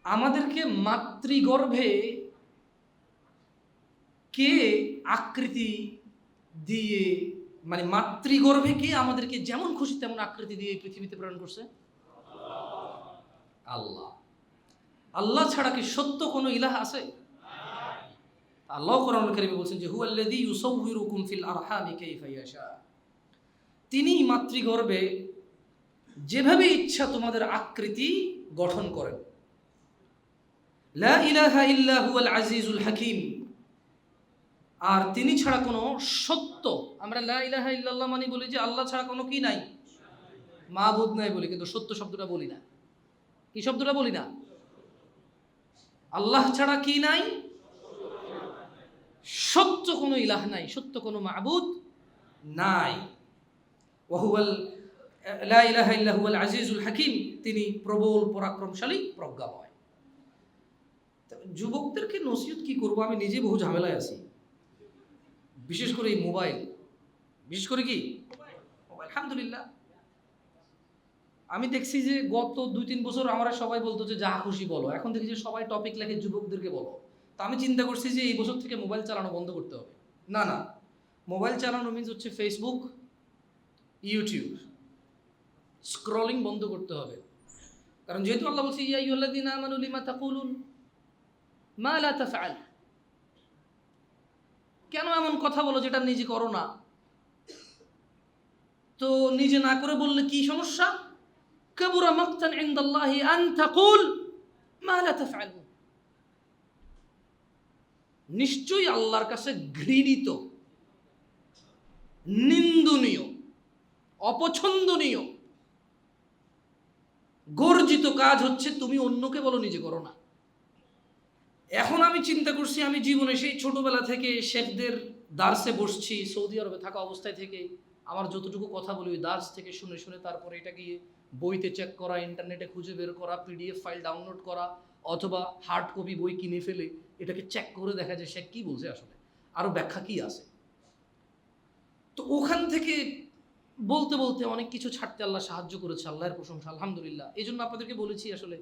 আমাদেরকে মাতৃগর্ভে কে আকৃতি দিয়ে, মানে মাতৃগর্ভে কে আমাদেরকে যেমন খুশি তেমন আকৃতি দিয়ে পৃথিবীতে প্রেরণ করছে? আল্লাহ। আল্লাহ ছাড়া কি সত্য কোনো ইলাহ আছে? আল্লাহ কোরআনুল কারীমে বলছেন যে হুয়াল্লাযী ইউসাউয়িরুকুম ফিল আরহামি কাইফা ইয়াশা, তিনি মাতৃগর্ভে যেভাবে ইচ্ছা তোমাদের আকৃতি গঠন করেন। লা ইলাহা ইল্লা হুয়াল আজিজুল হাকিম, আর তিনি ছাড়া কোনো সত্য, আমরা লা ইলাহা ইল্লাল্লাহ মানে বলি যে আল্লাহ ছাড়া কোনো কি নাই, মাবুদ নাই বলি, কিন্তু সত্য শব্দটা বলি না। কি শব্দটা বলি না? আল্লাহ ছাড়া কি নাই? সত্য কোনো ইলাহ নাই, সত্য কোনো মাবুদ নাই। ওয়াহুয়াল লা ইলাহা ইল্লা হুয়াল আজিজুল হাকিম, তিনি প্রবল পরাক্রমশালী প্রজ্ঞাময়। যুবকদেরকে নসিহত কি করবো, আমি নিজে বহু ঝামেলায় আছি, বিশেষ করে এই মোবাইল, বিশেষ করে কি মোবাইল। আলহামদুলিল্লাহ আমি দেখছি যে গত 2-3 বছর আমরা সবাই বলতো যে যা খুশি বলো, এখন দেখি যে সবাই টপিক লেখে যুবকদেরকে বলো। তো আমি চিন্তা করছি যে এই বছর থেকে মোবাইল চালানো বন্ধ করতে হবে। না, মোবাইল চালানো মিন্স হচ্ছে ফেসবুক, ইউটিউব, স্ক্রলিং বন্ধ করতে হবে। কারণ যেহেতু আল্লাহ বলছে ইয়া আইয়ুহাল্লাযীনা আমানু লিমা তাকুলুন মা লা তাফআল, কেন এমন কথা বলো যেটা নিজে করো না? তো নিজে না করে বললে কি সমস্যা? কাবুরা মাকতান ইনদাল্লাহি আন তাকুল মা লা তাফআলুন, নিশ্চয়ই আল্লাহর কাছে ঘৃণিত, নিন্দনীয়, অপছন্দনীয়, গর্জিত কাজ হচ্ছে তুমি অন্যকে বলো, নিজে করো না। এখন আমি চিন্তা করছি, আমি জীবনে সেই ছোটবেলা থেকে শেখদের দার্সে বসছি, সৌদি আরবে থাকা অবস্থায় থেকে আমার যতটুকু কথা বলি ওই দার্স থেকে শুনে শুনে, তারপরে এটা গিয়ে বইতে চেক করা, ইন্টারনেটে খুঁজে বের করা, পিডিএফ ফাইল ডাউনলোড করা, অথবা হার্ড কপি বই কিনে ফেলে এটাকে চেক করে দেখা যায় শেখ কি বলছে, আসলে আরো ব্যাখ্যা কি আছে। তো ওখান থেকে বলতে বলতে অনেক কিছু ছাড়তে আল্লাহ সাহায্য করেছে, আল্লাহর প্রশংসা আলহামদুলিল্লাহ। এই জন্য আপনাদেরকে বলেছি আসলে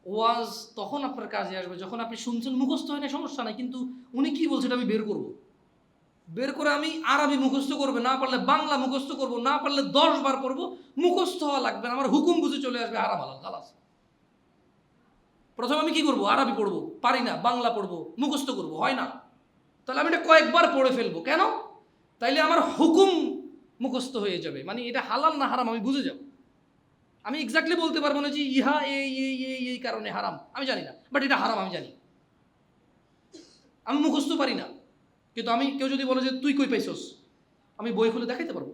ওয়াজ তখন আপনার কাজে আসবে যখন আপনি শুনছেন, মুখস্থ হয় না সমস্যা নাই, কিন্তু উনি কি বলছে এটা আমি বের করব, বের করে আমি আরবি মুখস্থ করবে, না পারলে বাংলা মুখস্থ করব, না পারলে 10 বার পড়বো, মুখস্থ হওয়া লাগবে না, আমার হুকুম বুঝে চলে আসবে হারাম হালাল খালাস। প্রথমে আমি কি করব? আরবি পড়বো, পারি না, বাংলা পড়বো, মুখস্থ করব, হয় না, তাহলে আমি এটা কয়েকবার পড়ে ফেলবো, কেন? তাইলে আমার হুকুম মুখস্থ হয়ে যাবে, মানে এটা হালাল না হারাম আমি বুঝে যাব। আমি এক্স্যাক্টলি বলতে পারবো না যে ইহা এই কারণে হারাম, আমি জানি না, বাট এটা হারাম আমি জানি, আমি মুখস্থ পারি না। কিন্তু আমি, কেউ যদি বলে যে তুই কই পাইছস, আমি বই খুলে দেখাইতে পারবো,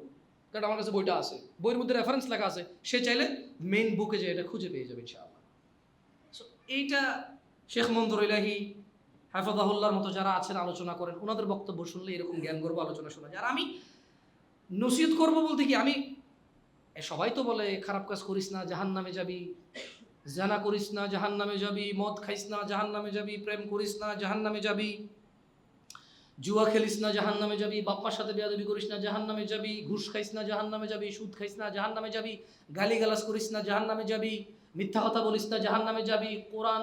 কারণ আমার কাছে বইটা আছে, বইয়ের মধ্যে রেফারেন্স লেখা আছে, সে চাইলে মেইন বুকে যে এটা খুঁজে পেয়ে যাবে ইনশাআল্লাহ। সো এইটা শেখ মনজুর ইলাহি হাফিজাহুল্লাহর মতো যারা আছেন আলোচনা করেন, ওনাদের বক্তব্য শুনলে এরকম জ্ঞান গর্ব আলোচনা শোনা যায়। আর আমি নসিহত করবো বলতে কি, আমি সবাই তো বলে খারাপ কাজ করিস না জাহান্নামে যাবি, জানা করিস না জাহান্নামে যাবি, মদ খাইস না জাহান্নামে যাবি, প্রেম করিস না জাহান্নামে যাবি, জুয়া খেলিস না জাহান্নামে যাবি, বাপ্পার সাথে বেয়াদবি করিস না জাহান্নামে যাবি, ঘুষ খাইস না জাহান্নামে যাবি, সুদ খাইস না জাহান্নামে যাবি, গালিগালাজ করিস না জাহান্নামে যাবি, মিথ্যা কথা বলিস না জাহান্নামে যাবি, কোরআন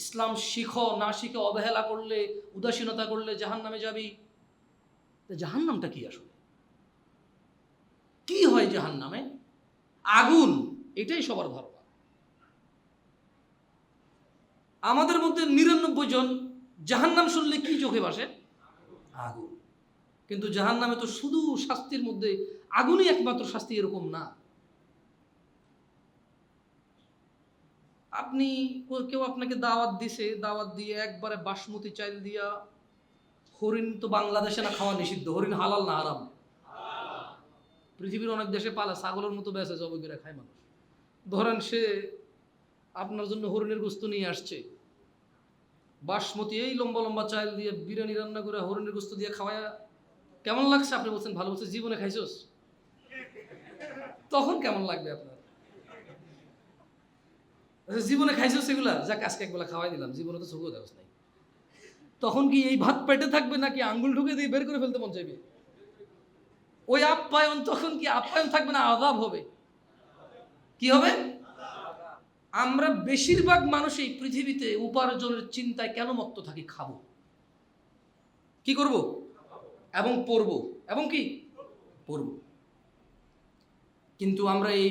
ইসলাম শিখো, না শিখে অবহেলা করলে, উদাসীনতা করলে জাহান্নামে যাবি। তো জাহান্নামটা কি আসলে? কি হয় জাহান্নামে? আগুন, এটাই সবার ধারণা। আমাদের মধ্যে 99 জন জাহান্নাম শুনলে কি চোখে ভাসে? আগুন। কিন্তু জাহান্নামে তো শুধু শাস্তির মধ্যে আগুনই একমাত্র শাস্তি, এরকম না। আপনি, কেউ আপনাকে দাওয়াত দিছে, দাওয়াত দিয়ে একবারে বাসমতি চাল দিয়া, হরিণ তো বাংলাদেশে না খাওয়া নিষিদ্ধ, হরিণ হালাল না হারাম? পৃথিবীর অনেক দেশে পালা, ছাগলের মতো বেঁচে জবাই করে খায় মানুষ। ধরেন সে আপনার জন্য হরিণের গোস্ত নিয়ে আসছে, বাসমতি এই লম্বা লম্বা চাল দিয়ে বিরিয়ানি রান্না করে হরিণের গোস্ত দিয়ে খাওয়ায়, কেমন লাগছে? আপনি বলছেন ভালো। বলছে জীবনে খাইছস? তখন কেমন লাগবে আপনার? জীবনে খাইছস এগুলা? যাক আজকে একবেলা খাওয়াই দিলাম, জীবনে তো চোখও দেওয়া নাই। তখন কি এই ভাত পেটে থাকবে নাকি আঙ্গুল ঢুকে দিয়ে বের করে ফেলতে মন চাইবে? ওই আপ্যায়ন তখন কি আপ্যায়ন থাকবে না, আযাব হবে? কি হবে? আমরা বেশিরভাগ মানুষই পৃথিবীতে উপার্জনের চিন্তায় কেন মত্ত থাকি? খাবো, কি করব, এবং পড়বো, এবং কি পড়ব। কিন্তু আমরা এই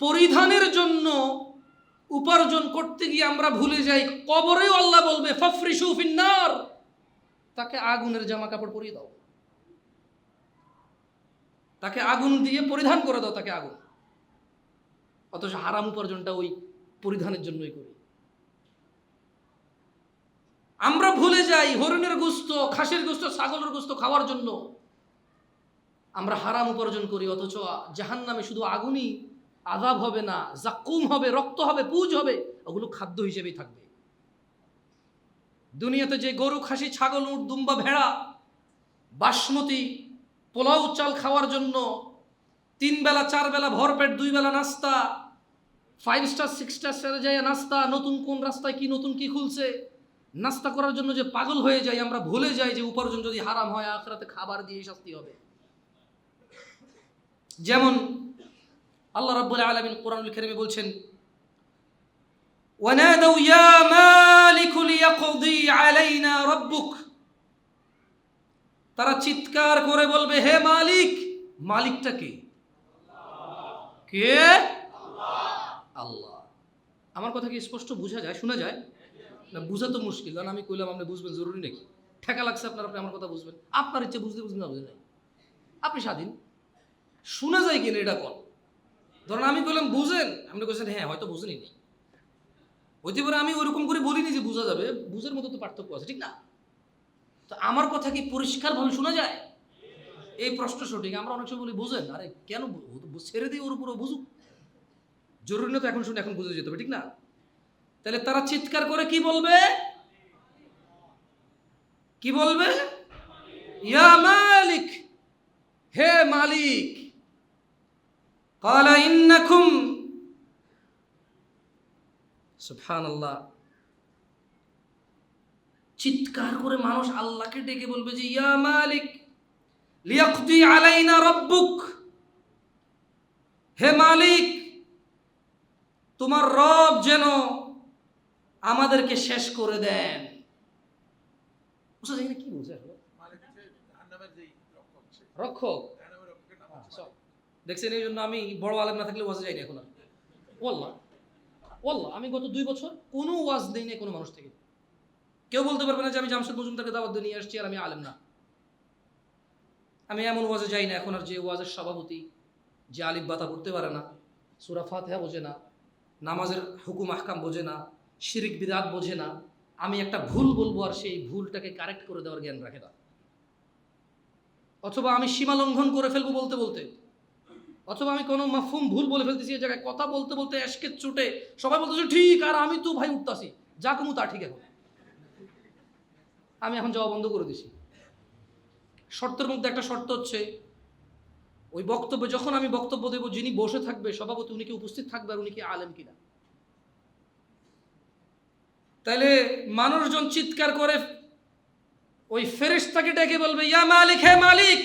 পরিধানের জন্য উপার্জন করতে গিয়ে আমরা ভুলে যাই, কবরেও আল্লাহ বলবে ফাফরিশু ফিন্নার, তাকে আগুনের জামা কাপড় পরিয়ে দাও, তাকে আগুন দিয়ে পরিধান করে দাও, তাকে আগুন। অথচ হারাম উপার্জনটা ওই পরিধানের জন্যই করি। আমরা ভুলে যাই হরিণের গোশত, খাসির গোশত, ছাগলের গোশত খাওয়ার জন্য আমরা হারাম উপার্জন করি। অথচ জাহান্নামে শুধু আগুনই আযাব হবে না, জাক্কুম হবে, রক্ত হবে, পুজ হবে, ওগুলো খাদ্য হিসেবেই থাকবে। দুনিয়াতে যে গরু, খাসি, ছাগল, উট, দুম্বা, ভেড়া বাসমতি পোলাও চাল খাওয়ার জন্য 3 বেলা 4 বেলা ভরপেট, 2 বেলা নাস্তা, 5 স্টার 6 স্টার সেরে যায় নাস্তা, নতুন কোন রাস্তায় কি নতুন কি খুলছে, নাস্তা করার জন্য যে পাগল হয়ে যায়, আমরা ভুলে যাই যে উপার্জন যদি হারাম হয় আখিরাতে খাবার দিয়ে শাস্তি হবে। যেমন আল্লাহ রাব্বুল আলামিন কোরআনুল কারীমে বলছেন, ওয়ানাদাউ ইয়া মালিক লিয়াকদি আলাইনা রাব্বুক, তারা চিৎকার করে বলবে হে মালিক। মালিকটা কে? কে? আল্লাহ। আমার কথা কি স্পষ্ট বোঝা যায়, শোনা যায়? না বুঝা তো মুশকিল, কারণ আমি কইলাম আপনি বুঝবেন জরুরি নাকি? ঠেকা লাগছে আপনার, আপনি আমার কথা বুঝবেন, আপনার ইচ্ছে বুঝতে বুঝবেন না, বুঝে নাই, আপনি স্বাধীন। শোনা যায় কিনা এটা কোন? ধরেন আমি কইলাম বুঝেন, আপনি কইছেন হ্যাঁ হয়তো বুঝেনি নেই, হইতে পারে আমি ওইরকম করে বলিনি যে বোঝা যাবে, বুঝের মতো তো পার্থক্য আছে, ঠিক না? তো আমার কথা কি পরিষ্কারভাবে শোনা যায়? এই প্রশ্ন সঠিক। আমরা অনেক সময় বলি বুঝেন, আরে কেন ছেড়ে দিই ওর উপরে বুঝুক, জরুরি না তো এখন শুনে এখন বুঝে যেতে হবে, ঠিক না? তাহলে তারা চিৎকার করে কি বলবে? কি বলবে? ইয়া মালিক, হে মালিক। ক্বালা ইন্নাকুম, সুবহানাল্লাহ, চিৎকার করে মানুষ আল্লাহকে ডেকে বলবে যে ইয়া মালিক লিয়াকদি আলাইনা রাব্বুক, হে মালিক তোমার রব যেন আমাদেরকে শেষ করে দেন। বুঝা যায় না কি বুঝে? রক্ষক দেখছেন, এই জন্য আমি বড় আলেম না থাকলে ওয়াজে যাইনি এখন আর। ওয়াল্লাহ ওয়াল্লাহ, আমি গত 2 বছর কোনো ওয়াজ দেই না কোনো মানুষ থেকে। কেউ বলতে পারবে না যে আমি জামশেদ মজুমদারকে দাওয়াত দিয়ে নিয়ে আসছি আর আমি আলেম না। আমি এমন ওয়াজে যাই না এখন আর যে ওয়াজের সভাপতি, যে আলিফ বাতা পড়তে পারে না, সূরা ফাতিহা বোঝে না, নামাজের হুকুম আহকাম বোঝে না, শিরিক বিদআত বোঝে না, আমি একটা ভুল বলবো আর সেই ভুলটাকে কারেক্ট করে দেওয়ার জ্ঞান রাখে না, অথবা আমি সীমা লঙ্ঘন করে ফেলবো বলতে বলতে, অথবা আমি কোনো মাফহুম ভুল বলে ফেলতেছি, এই জায়গায় কথা বলতে বলতে এসকে চুটে সবাই বলতেছে ঠিক, আর আমি তো ভাই উঠতাছি যা কমু তা ঠিক। এখন আমি এখন যাওয়া বন্ধ করে দিছি। শর্তের মধ্যে একটা শর্ত হচ্ছে ওই বক্তব্যে যখন আমি বক্তব্য দেব, যিনি বসে থাকবে সভাপতি, উনি কি উপস্থিত থাকবে আর উনি কি আলেম কিনা। তাইলে মানুষজন চিৎকার করে ওই ফেরেশতাকে ডেকে বলবে ইয়া মালিক, হে মালিক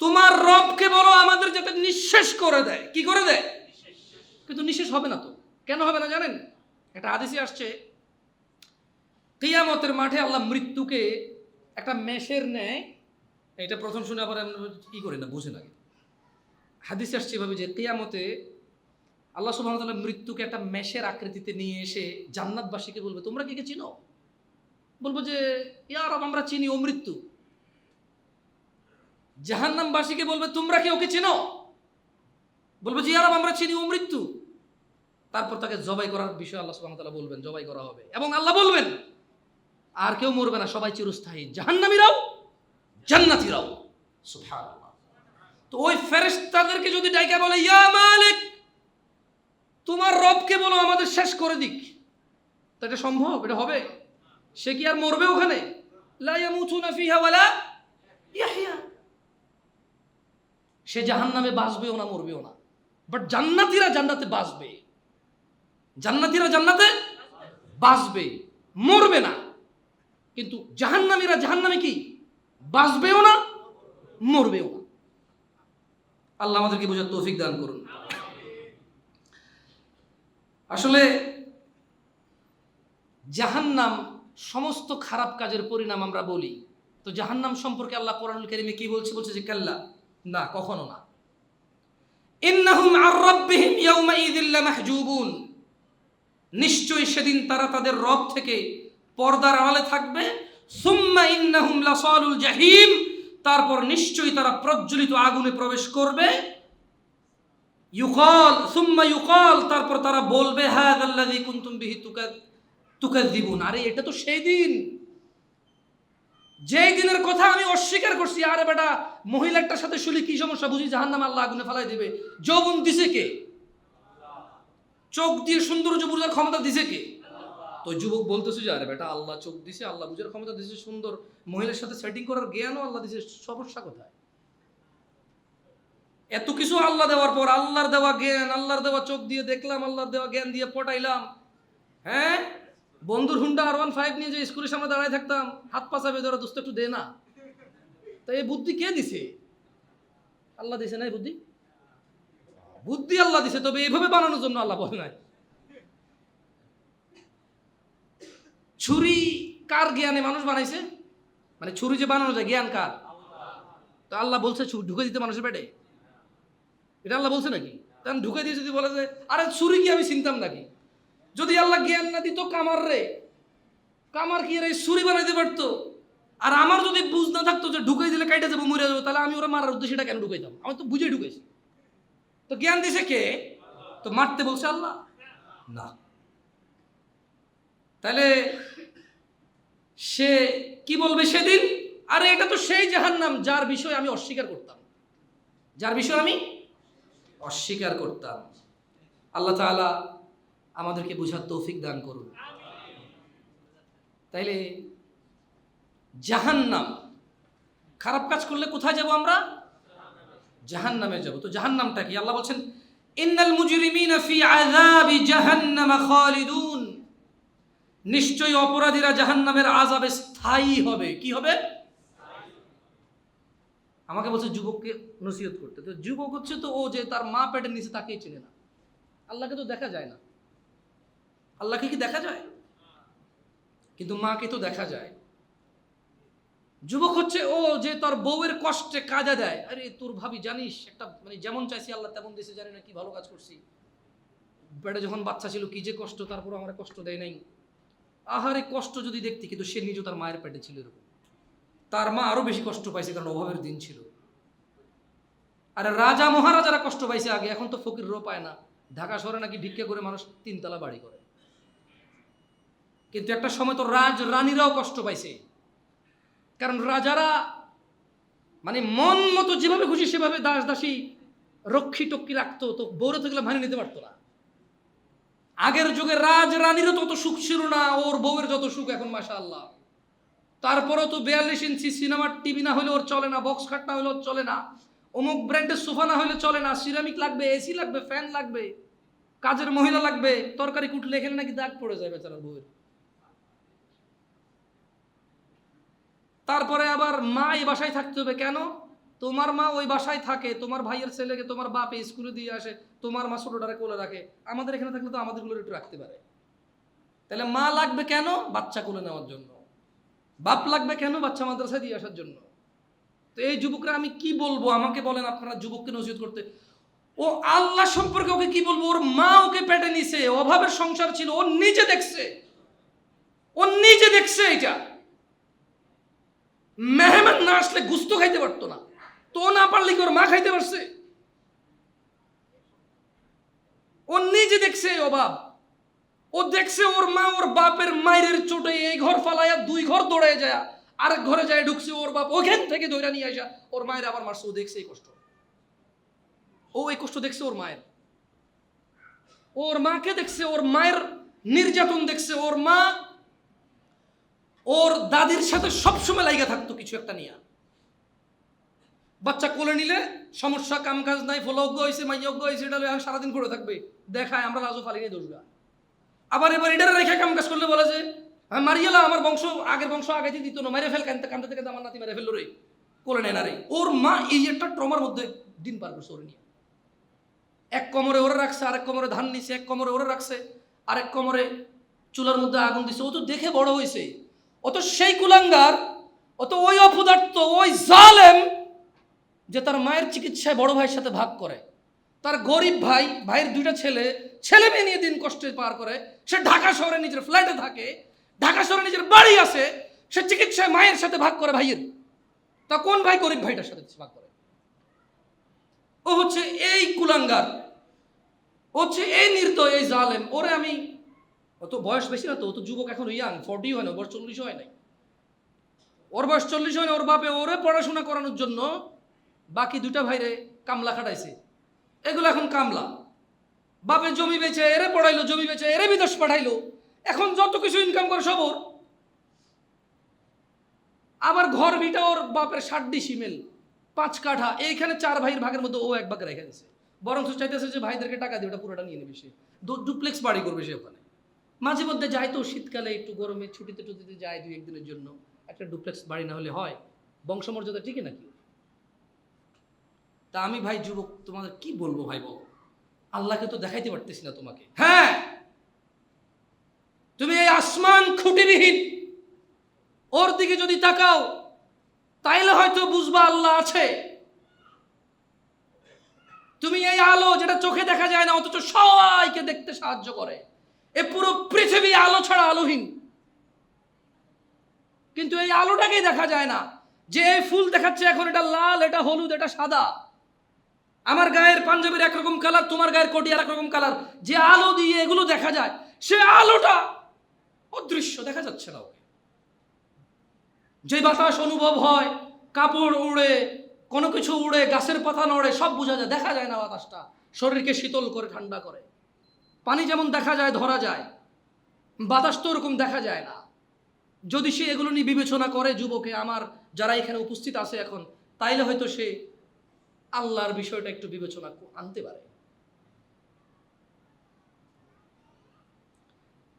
তোমার রবকে বলো আমাদের যাতে নিঃশেষ করে দেয়। কি করে দেয়? কিন্তু নিঃশেষ হবে না তো। কেন হবে না জানেন? একটা হাদিসে আসছে কিয়ামতের মাঠে আল্লাহ মৃত্যুকে একটা মেষের ন্যায়, এটা প্রথম শুনে আবার কি করে না বুঝে না, হাদিসে আসছে এভাবে যে কিয়ামতে আল্লাহ সুবহানাহু ওয়া তাআলা মৃত্যুকে একটা মেষের আকৃতিতে নিয়ে এসে জান্নাতবাসীকে বলবে তোমরা কি কে চিনো? বলবো যে ইয়া রব আমরা চিনি, ও মৃত্যু। জাহান্নামবাসীকে বলবে তোমরা কি ওকে চিনো? বলবো যে ইয়া রব আমরা চিনি, ও মৃত্যু। তারপর তাকে জবাই করার বিষয়ে আল্লাহ সুবহানাহু ওয়া তাআলা বলবেন জবাই করা হবে, এবং আল্লাহ বলবেন আর কেউ মরবে না, সবাই চিরস্থায়ী, জাহান্নামীরাও জান্নাতীরাও। সুবহানাল্লাহ। তো ওই ফেরেশতাদেরকে যদি ডাইকা বলে ইয়া মালিক তোমার রবকে বলো আমাদের শেষ করে দিক, তো এটা সম্ভব? এটা হবে? সে কি আর মরবে ওখানে? লা ইয়ামুতুনা ফিহা ওয়ালা ইয়াহইয়া। সে জাহান্নামে বাঁচবেও না, মরবেও না। বাট জান্নাতীরা জান্নাতে বাঁচবে, জান্নাতীরা জান্নাতে বাঁচবে, মরবে না। কিন্তু জাহান্নামীরা জাহান্নামে কি বাঁচবেও না, মরবেও না। আল্লাহ আমাদেরকে বোঝার তৌফিক দান করুন। আসলে জাহান্নাম সমস্ত খারাপ কাজের পরিণাম আমরা বলি, তো জাহান্নাম সম্পর্কে আল্লাহ কোরআনুল কারীমে কি বলছে? বলছে যে কাল্লা, না, কখনো না। ইন্নাহুম আর রাব্বিহিম ইয়াউমাইযিল লামাহজুবুন, নিশ্চয়ই সেদিন তারা তাদের রব থেকে পর্দার আড়ালে থাকবে। সুম্মা ইন্নাহুম লাসালুল জাহিম, তারপর নিশ্চয়ই তারা প্রজ্বলিত আগুনে প্রবেশ করবে। ইউকাল সুম্মা ইউকাল, তারপর তারা বলবে হাযাল্লাযী কুনতুম বিহি তুকাযযিবুন, আরে এটা তো সেই দিন যেই দিনের কথা আমি অস্বীকার করছি। আরে বেটা, মহিলাটার সাথে শুলি কি সমস্যা? বুঝি জাহান্নামে আল্লাহ আগুনে ফেলাই দেবে? যৌবন দিছে কে? চোখ দিয়ে সৌন্দর্য বুঝার ক্ষমতা দিছে কে? তো যুবক বলতেছে যে আরে বেটা, আল্লাহ চোখ দিছে, আল্লাহ বুঝার ক্ষমতা দিছে, সুন্দর মহিলার সাথে সেটিং করার জ্ঞানও আল্লাহ দিছে, সমস্যা কোথায়? এত কিছু আল্লাহ দেওয়ার পর আল্লাহর দেওয়া জ্ঞান, আল্লাহর দেওয়া চোখ দিয়ে দেখলাম, আল্লাহর দেওয়া জ্ঞান দিয়ে পটাইলাম, হ্যাঁ, বন্ধুর হুন্ডা R15 নিয়ে যে স্কুলের সামনে দাঁড়ায় থাকতাম, হাত পাশাবে ধরা, দোস্ত একটু দে না। তো এই বুদ্ধি কে দিছে? আল্লাহ দিছে না? এই বুদ্ধি বুদ্ধি আল্লাহ দিছে, তবে এইভাবে বানানোর জন্য আল্লাহ বলে নাই। ছুরি কার জ্ঞানে মানুষ বানাইছে? মানে ছুরি যে বানানো যায়, জ্ঞান কার? তো আল্লাহ বলছে ঢুকে দিতে মানুষের পেটে? এটা আল্লাহ বলছে নাকি? কারণ ঢুকে দিয়ে যদি বলে যে আরে ছুরি কি আমি চিনতাম নাকি? যদি আল্লাহ জ্ঞান না দিত কামার রে, কামার কি রে ছুরি বানাইতে পারতো? আর আমার যদি বুঝ না থাকতো যে ঢুকাই দিলে কাইটা যাবো, মরে যাবো, তাহলে আমি ওরা মারার উদ্দেশ্যটা কেন ঢুকাইতাম? আমি তো বুঝে ঢুকেছি। তো জ্ঞান দিছে কে? তো মারতে বলছে আল্লাহ না। তাহলে সে কি বলবে সেদিন? আরে এটা তো সেই জাহান্নাম যার বিষয় আমি অস্বীকার করতাম, যার বিষয় আমি অস্বীকার করতাম। আল্লাহ তাআলা আমাদেরকে বুঝার তৌফিক দান করুন। তাইলে জাহান্নাম, খারাপ কাজ করলে কোথায় যাব আমরা? জাহান্নামে যাব। তো জাহান্নামটা কি? আল্লাহ বলছেন ইন্নাল মুজরিমিনা ফি আযাবি জাহান্নাম খালিদুন, নিশ্চয়ই অপরাধীরা জাহান্নামের আযাবে স্থায়ী হবে। কি হবে? আমাকে বলছে যুবককে নসিহত করতে। তো যুবক হচ্ছে তো ও যে তার মা পেটের নিচে তাকেই চেনে না। আল্লাহকে তো দেখা যায় না। আল্লাহকে কি দেখা যায়? কিন্তু মাকে তো দেখা যায়। যুবক হচ্ছে ও যে তার বউয়ের কষ্টে কাজে দেয়। আরে তোর ভাবি জানিস, একটা মানে যেমন চাইছি আল্লাহ তেমন দিয়েছে, জানি না কি ভালো কাজ করছি। পেটে যখন বাচ্চা ছিল কি যে কষ্ট, তারপর আমার কষ্ট দেয় নাই। আহারে কষ্ট যদি দেখতি, কিন্তু সে নিজেও তার মায়ের পেটে ছিল এরকম। তার মা আরো বেশি কষ্ট পাইছে, কারণ অভাবের দিন ছিল। আরে রাজা মহারাজারা কষ্ট পাইছে আগে, এখন তো ফকিরও পায় না। ঢাকা শহরে নাকি ভিক্ষা করে মানুষ 3 তলা বাড়ি করে। কিন্তু একটা সময় তো রানীরাও কষ্ট পাইছে, কারণ রাজারা মানে মন মতো যেভাবে খুশি সেভাবে দাস দাসী রক্ষী টক্ষী রাখতো, তো বৌরে থাকলে মানিয়ে নিতে পারতো না। আগের যুগে রানীরও তত সুখ ছিল না, ওর বউয়ের যত সুখ এখন মাশাআল্লাহ। তারপরেও তো 42 ইঞ্চি সিনেমার টিভি না হলে ওর চলে না, বক্স খাট না হলে ওর চলে না, অমুক ব্র্যান্ডের সোফা না হলে চলে না, সিরামিক লাগবে, এসি লাগবে, ফ্যান লাগবে, কাজের মহিলা লাগবে। তরকারি কুটলে এখানে নাকি দাগ পড়ে যায় বেচারার বউয়ের। তারপরে আবার মা এই বাসায় থাকতে হবে কেন? তোমার মা ওই বাসায় থাকে, তোমার ভাইয়ের ছেলেকে তোমার বাপ স্কুলে দিয়ে আসে, তোমার মা ছোটটারে কোলে রাখে। আমাদের এখানে থাকলে তো আমাদের গুলো একটু রাখতে পারে। তাহলে মা লাগবে কেন? বাচ্চা কোলে নেওয়ার জন্য। বাপ লাগবে কেন? বাচ্চা মাদ্রাসায় দিয়ে আসার জন্য। তো এই যুবকরা আমি কি বলবো? আমাকে বলেন আপনারা যুবককে নসিহত করতে। ও আল্লাহ সম্পর্কে ওকে কি বলবো? ওর মা ওকে পেটে নিছে, অভাবের সংসার ছিল, ও নিজে দেখছে, ও নিজে দেখছে। এটা মেহমান না আসলে গুস্ত খাইতে পারতো না, তো না পারলে কি ওর মা খাইতে পারছে? ও নিজে দেখছে অভাব। ও দেখছে ওর মা ওর বাপের মায়ের চোটে এই ঘর ফালাইয়া 2 ঘর দৌড়ায় যায়, আরেক ঘরে যায় ঢুকছে, ওর বাপ ওখান থেকে ধরে নিয়ে আসা ওর মায়ের আবার মারছে। ও দেখছে এই কষ্ট, ও এই কষ্ট দেখছে ওর মায়ের। ওর মাকে দেখছে, ওর মায়ের নির্যাতন দেখছে। ওর মা ওর দাদির সাথে সবসময় লাইগা থাকতো কিছু একটা নিয়ে। বাচ্চা কোলে নিলে সমস্যা, কাম কাজ নাই, ফলজ্ঞ হয়েছে, মাইয়জ্ঞ হয়েছে, এটা এখন সারাদিন করে থাকবে, দেখায় আমরা রাজু ফালি নিয়ে দোষগা। আবার এবার এটারে রেখে কাম কাজ করলে বলে যে মারিয়েলা, আমার বংশ আগের বংশ আগাইতে দিত না, মেরে ফেল, কান্দতে কান্দতে থেকে আমার নাতি মেরে ফেললো রে, কোলে নেয় না রে। ওর মা এই একটা ট্রমার মধ্যে দিন পার করছে ওর নিয়ে। এক কোমরে ওরে রাখছে, আরেক কোমরে ধান নিছে, এক কোমরে ওরে রাখছে, আরেক কোমরে চুলার মধ্যে আগুন দিছে, ও তো দেখে বড় হয়েছে, ও তো সেই কুলাঙ্গার, ও তো ওই অপদার্থ, ওই জালেম যে তার মায়ের চিকিৎসায় বড় ভাইয়ের সাথে ভাগ করে, তার গরিব ভাইয়ের দুইটা ছেলে মেয়ে নিয়ে দিন কষ্টে পার করে, সে ঢাকা শহরে নিজের ফ্ল্যাটে থাকে, ঢাকা শহরে নিজের বাড়ি আছে, সে চিকিৎসায় মায়ের সাথে ভাগ করে ভাইয়ের। তা কোন ভাই গরিব ভাইটার সাথে ভাগ করে? ও হচ্ছে এই কুলাঙ্গার, হচ্ছে এই নির্দয়, এই জালেম। ওরে আমি, ও তো বয়স বেশি না, তো ও তো যুবক, এখন ইয়াং, 40 হয় না, বয়স 40 হয় নাই, ওর বয়স 40 হয় না। ওর বাপে ওরে পড়াশোনা করানোর জন্য বাকি দুটা ভাইরে কামলা খাটাইছে, এগুলো এখন কামলা। বাপে জমি বেচে এরে পড়াইলো, জমি বেচে এরে বিদেশ পাঠাইলো, এখন যত কিছু ইনকাম করে সব ওর। আবার ঘর ভিটা ওর বাপের 60 সিমেল 5 কাঠা, এইখানে 4 ভাইয়ের ভাগের মধ্যে ও এক ভাগ রেখে দিছে। বরং চাইতেছে যে ভাইদেরকে টাকা দিয়ে ওটা পুরোটা নিয়ে নেবে, সে ডুপ্লেক্স বাড়ি করবে সে ওখানে। মাঝে মধ্যে যায় তো শীতকালে একটু গরমে ছুটিতে টুটিতে যায় 2-1 দিনের জন্য, একটা ডুপ্লেক্স বাড়ি না হলে হয়? বংশমর্যাদা ঠিকই নাকি? তা আমি ভাই যুবক তোমাদের কি বলবো ভাই, বলো, আল্লাহকে তো দেখাইতে পারতেছি না তোমাকে। হ্যাঁ, তুমি এই আসমান খুঁটিবিহীন ওর দিকে যদি তাকাও, তাইলে হয়তো বুঝবা আল্লাহ আছে। তুমি এই আলো যেটা চোখে দেখা যায় না অথচ সবাইকে দেখতে সাহায্য করে, এ পুরো পৃথিবী আলো ছাড়া আলোহীন, কিন্তু এই আলোটাকেই দেখা যায় না। যে ফুল দেখাচ্ছে এখন, এটা লাল, এটা হলুদ, এটা সাদা, আমার গায়ের পাঞ্জাবির একরকম কালার, তোমার গায়ের কোটি আর একরকম কালার, যে আলো দিয়ে এগুলো দেখা যায়, সে আলোটা অদৃশ্য, দেখা যাচ্ছে না ওকে। যে বাতাস অনুভব হয়, কাপড় উড়ে, কোনো কিছু উড়ে, গাছের পাতা নড়ে, সব বোঝা যায়, দেখা যায় না বাতাসটা শরীরকে শীতল করে, ঠান্ডা করে। পানি যেমন দেখা যায়, ধরা যায়, বাতাস তো ওরকম দেখা যায় না। যদি সে এগুলো নিয়ে বিবেচনা করে, যুবকে আমার যারা এখানে উপস্থিত আছে এখন, তাইলে হয়তো সে আল্লাহর বিষয়টা একটু বিবেচনা আনতে পারে।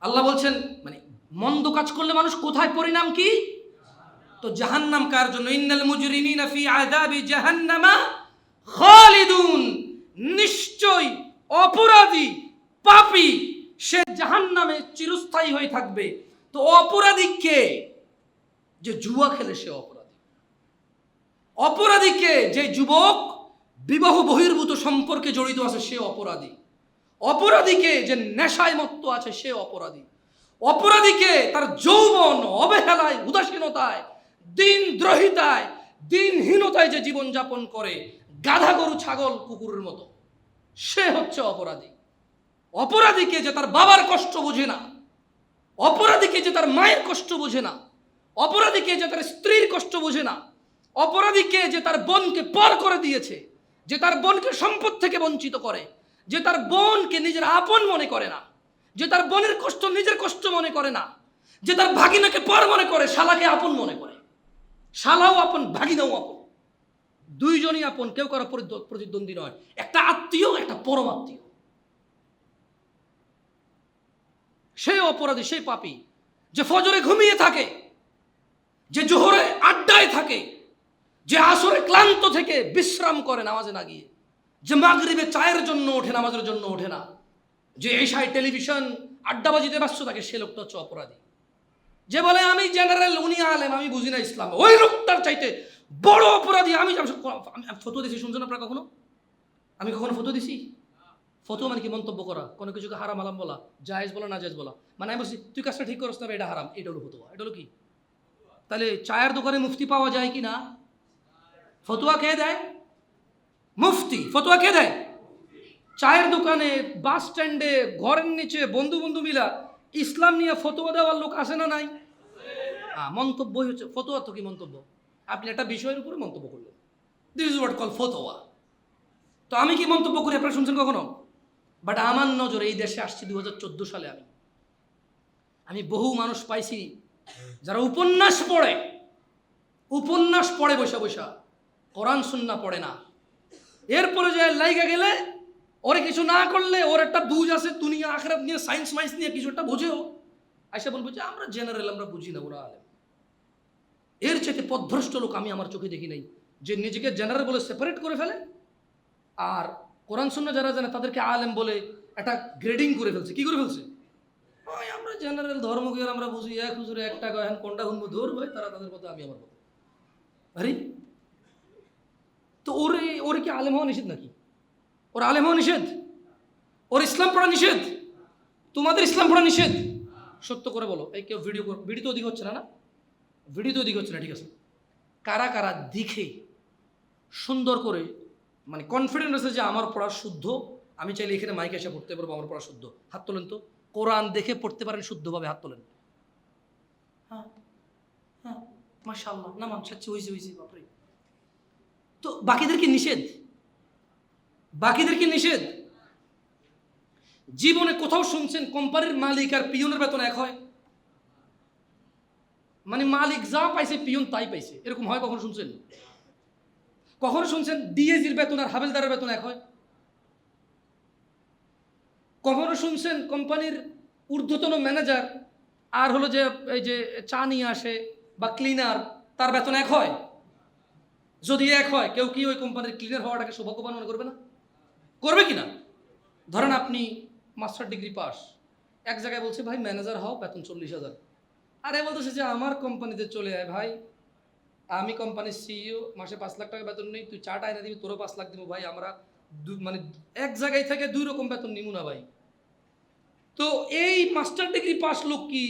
আল্লাহ বলছেন, মানে মন্দ কাজ করলে মানুষ কোথায়, পরিণাম কি? তো জাহান্নাম কার জন্য? ইন্নাল মুজরিমিনা ফি আযাবি জাহান্নামা খালিদুন, নিশ্চয় অপরাধী পাপী সে জাহান্নামে চিরস্থায়ী হয়ে থাকবে। তো অপরাধী কে? যে জুয়া খেলে সে অপরাধী। অপরাধী কে? যে যুবক বিবাহ বহির্ভূত সম্পর্কে জড়িত আছে সে অপরাধী। অপরাধীকে যে নেশায় মত্ত আছে সে অপরাধী। অপরাধীকে তার যৌবন অবহেলায়, উদাসীনতায়, দিনদ্রোহিতায়, দিনহীনতায় যে জীবন যাপন করে, গাধা গরু ছাগল কুকুরের মতো, সে হচ্ছে অপরাধী। অপরাধীকে যে তার বাবার কষ্ট বোঝে না, অপরাধীকে যে তার মায়ের কষ্ট বোঝে না, অপরাধীকে যে তার স্ত্রীর কষ্ট বোঝে না, অপরাধীকে যে তার বোনকে পর করে দিয়েছে, যে তার বোনকে সম্পদ থেকে বঞ্চিত করে, যে তার বোনকে নিজের আপন মনে করে না, যে তার বোনের কষ্ট নিজের কষ্ট মনে করে না, যে তার ভাগিনাকে পর মনে করে, শালাকে আপন মনে করে, শালাও আপন, ভাগিনাও আপন, দুইজনই আপন, কেউ কারো প্রতিদ্বন্দ্বী নয়, একটা আত্মীয়, একটা পরমাত্মীয়। সেই অপরাধী, সেই পাপী যে ফজরে ঘুমিয়ে থাকে, যে জোহরে আড্ডায় থাকে, যে আসরে ক্লান্ত থেকে বিশ্রাম করে নামাজে না গিয়ে, যে মাগরিবে চায়ের জন্য ওঠে, নামাজের জন্য ওঠে না, যে এশায় টেলিভিশন আড্ডাবাজিতে ব্যস্ত থাকে, সে লোকটা হচ্ছে অপরাধী। যে বলে আমি জেনারেল, উনি আলেম, আমি বুঝি না ইসলাম, ওই লোকটার চাইতে বড় অপরাধী। আমি ফতোয়া দিছি, শুনছেন আপনারা কখনো? আমি কখনো ফতোয়া দিছি? ফতোয়া মানে কি? মন্তব্য করা, কোনো কিছুকে হারাম আলাম বলা, জায়েজ বলা, না জায়েজ বলা। মানে আমি বলছি তুই কাজটা ঠিক করছ না, এটা হারাম, এটা হলো ফতোয়া। এটা হলো কি? তাহলে চায়ের দোকানে মুফতি পাওয়া যায় কি না? ফতোয়া কে দেয়? মুফতি। ফতোয়া কে দেয়? চায়ের দোকানে, বাস স্ট্যান্ডে, ঘরের নিচে বন্ধু বন্ধু মিলা ইসলাম নিয়ে ফতোয়া দেওয়ার লোক আসে না নাই? মন্তব্যই হচ্ছে ফতোয়া। তো কি মন্তব্য? আপনি একটা বিষয়ের উপরে মন্তব্য করলেন, দিস ইজ হোয়াট কল ফতোয়া। তো আমি কি মন্তব্য করি আপনারা শুনছেন কখনো? বাট আমার নজরে এই দেশে আসছি 2014 সালে। আমি বহু মানুষ পাইছি যারা উপন্যাস পড়ে বসা বসা, কোরআন সুন্নাহ পড়ে না। এরপরে যে লাইগা গেলে ওরে কিছু না করলে, ওর একটা বুঝ আছে দুনিয়া আখিরাত নিয়ে, সায়েন্স মাইন্স নিয়ে কিছু একটা বোঝেও, আইসা বলবো যে আমরা জেনারেল, আমরা বুঝি না, ওরা আলেম। এর চাইতে পথভ্রষ্ট লোক আমি আমার চোখে দেখি নাই, যে নিজেকে জেনারেল বলে সেপারেট করে ফেলে, আর কোরআন সুন্নাহ যারা জানে তাদেরকে আলেম বলে একটা গ্রেডিং করে ফেলছে। কি করে ফেলছে? ওই আমরা জেনারেল ধর্মকে আমরা বুঝি, এক হুজুরে এক টাকা এখন কোনটা শুনবো ধর ভাই, তারা তাদের কথা আমি আমার কথা। আরে তো ওরে কি আলেম হওয়া নিষেধ নাকি? ওর আলেম হওয়া নিষেধ? ওর ইসলাম পড়া নিষেধ? তোমাদের ইসলাম পড়া নিষেধ? সত্য করে বলো। এই কেউ ভিডিও তো অধিক হচ্ছে না, না ভিডিও তো অধিক হচ্ছে না, ঠিক আছে। কারা কারা দেখে সুন্দর করে মানে কনফিডেন্ট আছে যে আমার পড়া শুদ্ধ, আমি চাইলে এখানে মাইকে এসে পড়তে পারবো, আমার পড়া শুদ্ধ? হাত তোলেন তো। কোরআন দেখে পড়তে পারেন শুদ্ধভাবে, হাত তোলেন। হ্যাঁ হ্যাঁ, মাশাআল্লাহ, না মান সাচ্ছি হয়েছে হয়েছে, বাপরে। তো বাকিদেরকে নিষেধ? বাকিদেরকে নিষেধ? জীবনে কোথাও শুনছেন কোম্পানির মালিক আর পিয়নের বেতন এক হয়? মানে মালিক যা পাইছে পিয়ন তাই পাইছে, এরকম হয় কখনো শুনছেন? কখনো শুনছেন ডিএজির বেতন আর হাবেলদারের বেতন এক হয়? কখনো শুনছেন কোম্পানির ঊর্ধ্বতন ম্যানেজার আর হলো যে এই যে চা নিয়ে আসে বা ক্লিনার, তার বেতন এক হয়? যদি এক হয়, কেউ কি ওই কোম্পানির ক্লিনার হওয়াটাকে সৌভাগ্যবান মনে করবে না? করবে কি না? ধরেন আপনি মাস্টার ডিগ্রি পাস, এক জায়গায় বলছে ভাই ম্যানেজার হও, বেতন 40,000। আর এ বলতেছে যে আমার কোম্পানিতে চলে আয় ভাই, আমি কোম্পানির সিইও, মাসে 5 লাখ টাকা বেতন নেই, তুই চাটা এনে দিবি, তোরও 5 লাখ দিব ভাই, আমরা মানে এক জায়গায় থেকে 2 রকম বেতন নিমু না ভাই। তো এই মাস্টার ডিগ্রি পাস লোক কি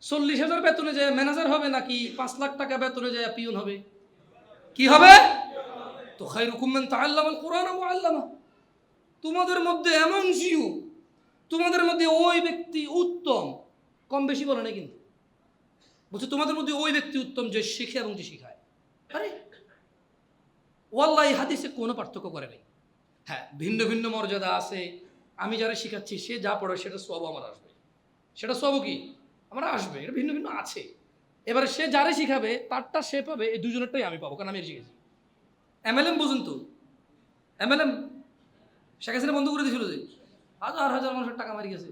40,000 বেতনে যায় ম্যানেজার হবে, নাকি 5 লাখ টাকা বেতনে যায় পিয়ন হবে? কি হবে? তো খায়রুকুম মান তাআল্লামাল কুরআন ওয়া আল্লামা। তোমাদের মধ্যে এমন জিও, তোমাদের মধ্যে ওই ব্যক্তি উত্তম, কম বেশি বলে না কিন্তু, বলছে তোমাদের মধ্যে ওই ব্যক্তি উত্তম যে শিখে এবং যে শিখায়। আরে ওয়াল্লাহি হাদিসে কোনো পার্থক্য করে নাই। হ্যাঁ, ভিন্ন ভিন্ন মর্যাদা আছে। আমি যারা শিখাচ্ছি সে যা পড়ে সেটা সব আমার আসবে, সেটা সব কি আমার আসবে, এটা ভিন্ন ভিন্ন আছে। এবারে সে যারে শিখাবে তারটা সে পাবে, এই দুজনেরটাই আমি পাবো, কারণ আমি শিখেছি। এমএলএম বুঝুন তো, এমএলএম শেখ হাসিনা বন্ধ করে দিয়েছিল, যে হাজার হাজার মানুষের টাকা মারি গেছে।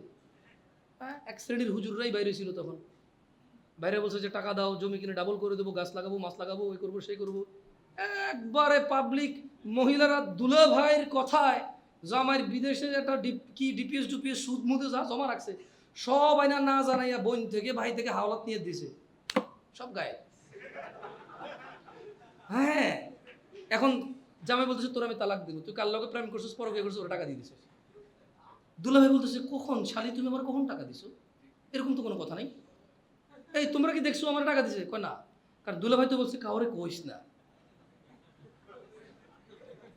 হ্যাঁ, এক শ্রেণীর হুজুররাই বাইরে ছিল তখন, বাইরে বলছে যে টাকা দাও, জমি কিনে ডাবল করে দেবো, গাছ লাগাবো, মাছ লাগাবো, ওই করবো সেই করবো। একবারে পাবলিক মহিলারা দুলা ভাইয়ের কথায় জামাইয়ের বিদেশে একটা কি ডিপিএস ডুপিএস সুদ মুদে যা জমা রাখছে সব আইনা না জানাইয়া বোন থেকে ভাই থেকে হাওলাত নিয়ে দিয়েছে, সব গায়ে। হ্যাঁ, এখন জামাই বলতেছে তোর আমি তালাক দিব, তুই কার লগে প্রেম করছিস, পরকে করছিস, ওরা টাকা দিয়ে দিছিস। দুলা ভাই বলতেছে কখন শালি তুমি আমার কখন টাকা দিছো? এরকম তো কোনো কথা নেই। এই তোমরা কি দেখছো আমার টাকা দিছে? কয় না। কারণ দুলা ভাই তো বলছে কাউরে কইস না,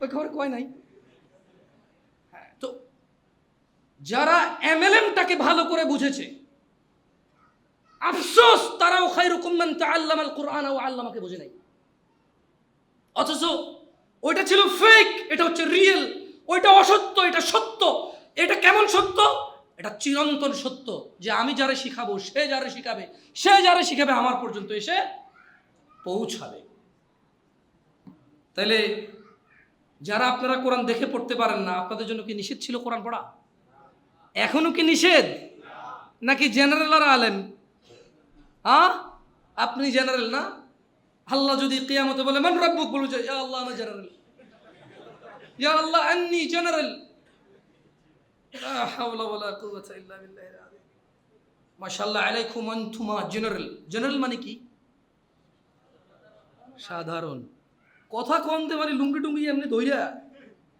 ওই কাউরে কয় নাই। হ্যাঁ, তো যারা এমএলএমটাকে ভালো করে বুঝেছে, আফসোস তারাও খায়রুকুম মান তাআল্লামাল কুরআন ওয়া আল্লামাকে বুঝে নাই। অথচ ওইটা ছিল ফেক, এটা হচ্ছে রিয়েল। ওইটা অসত্য, এটা সত্য। এটা কেমন সত্য? এটা চিরন্তন সত্য, যে আমি যারা শিখাবো, সে যারা শিখাবে, সে যারা শিখাবে আমার পর্যন্ত এসে পৌঁছাবে। তাইলে যারা আপনারা কোরআন দেখে পড়তে পারেন না, আপনাদের জন্য কি নিষেধ ছিল কোরআন পড়া? এখনো কি নিষেধ? নাকি জেনারেল আর আলেম? হ্যাঁ, আপনি জেনারেল না? আল্লাহ যদি কিয়ামতে বলে মান রাব্বুক, বলবে যে ইয়া আল্লাহ আমি জেনারেল, ইয়া আল্লাহ আন্নি জেনারেল। লা হাওলা ওয়ালা কুওয়াতা ইল্লা বিল্লাহিল আযীম। মাশাআল্লাহ আলাইকুম আনতুমা জেনারেল। জেনারেল মানে কি? সাধারণ। কথা কম দে মানে লুঙ্গি টুঙ্গি এমনি ধইরা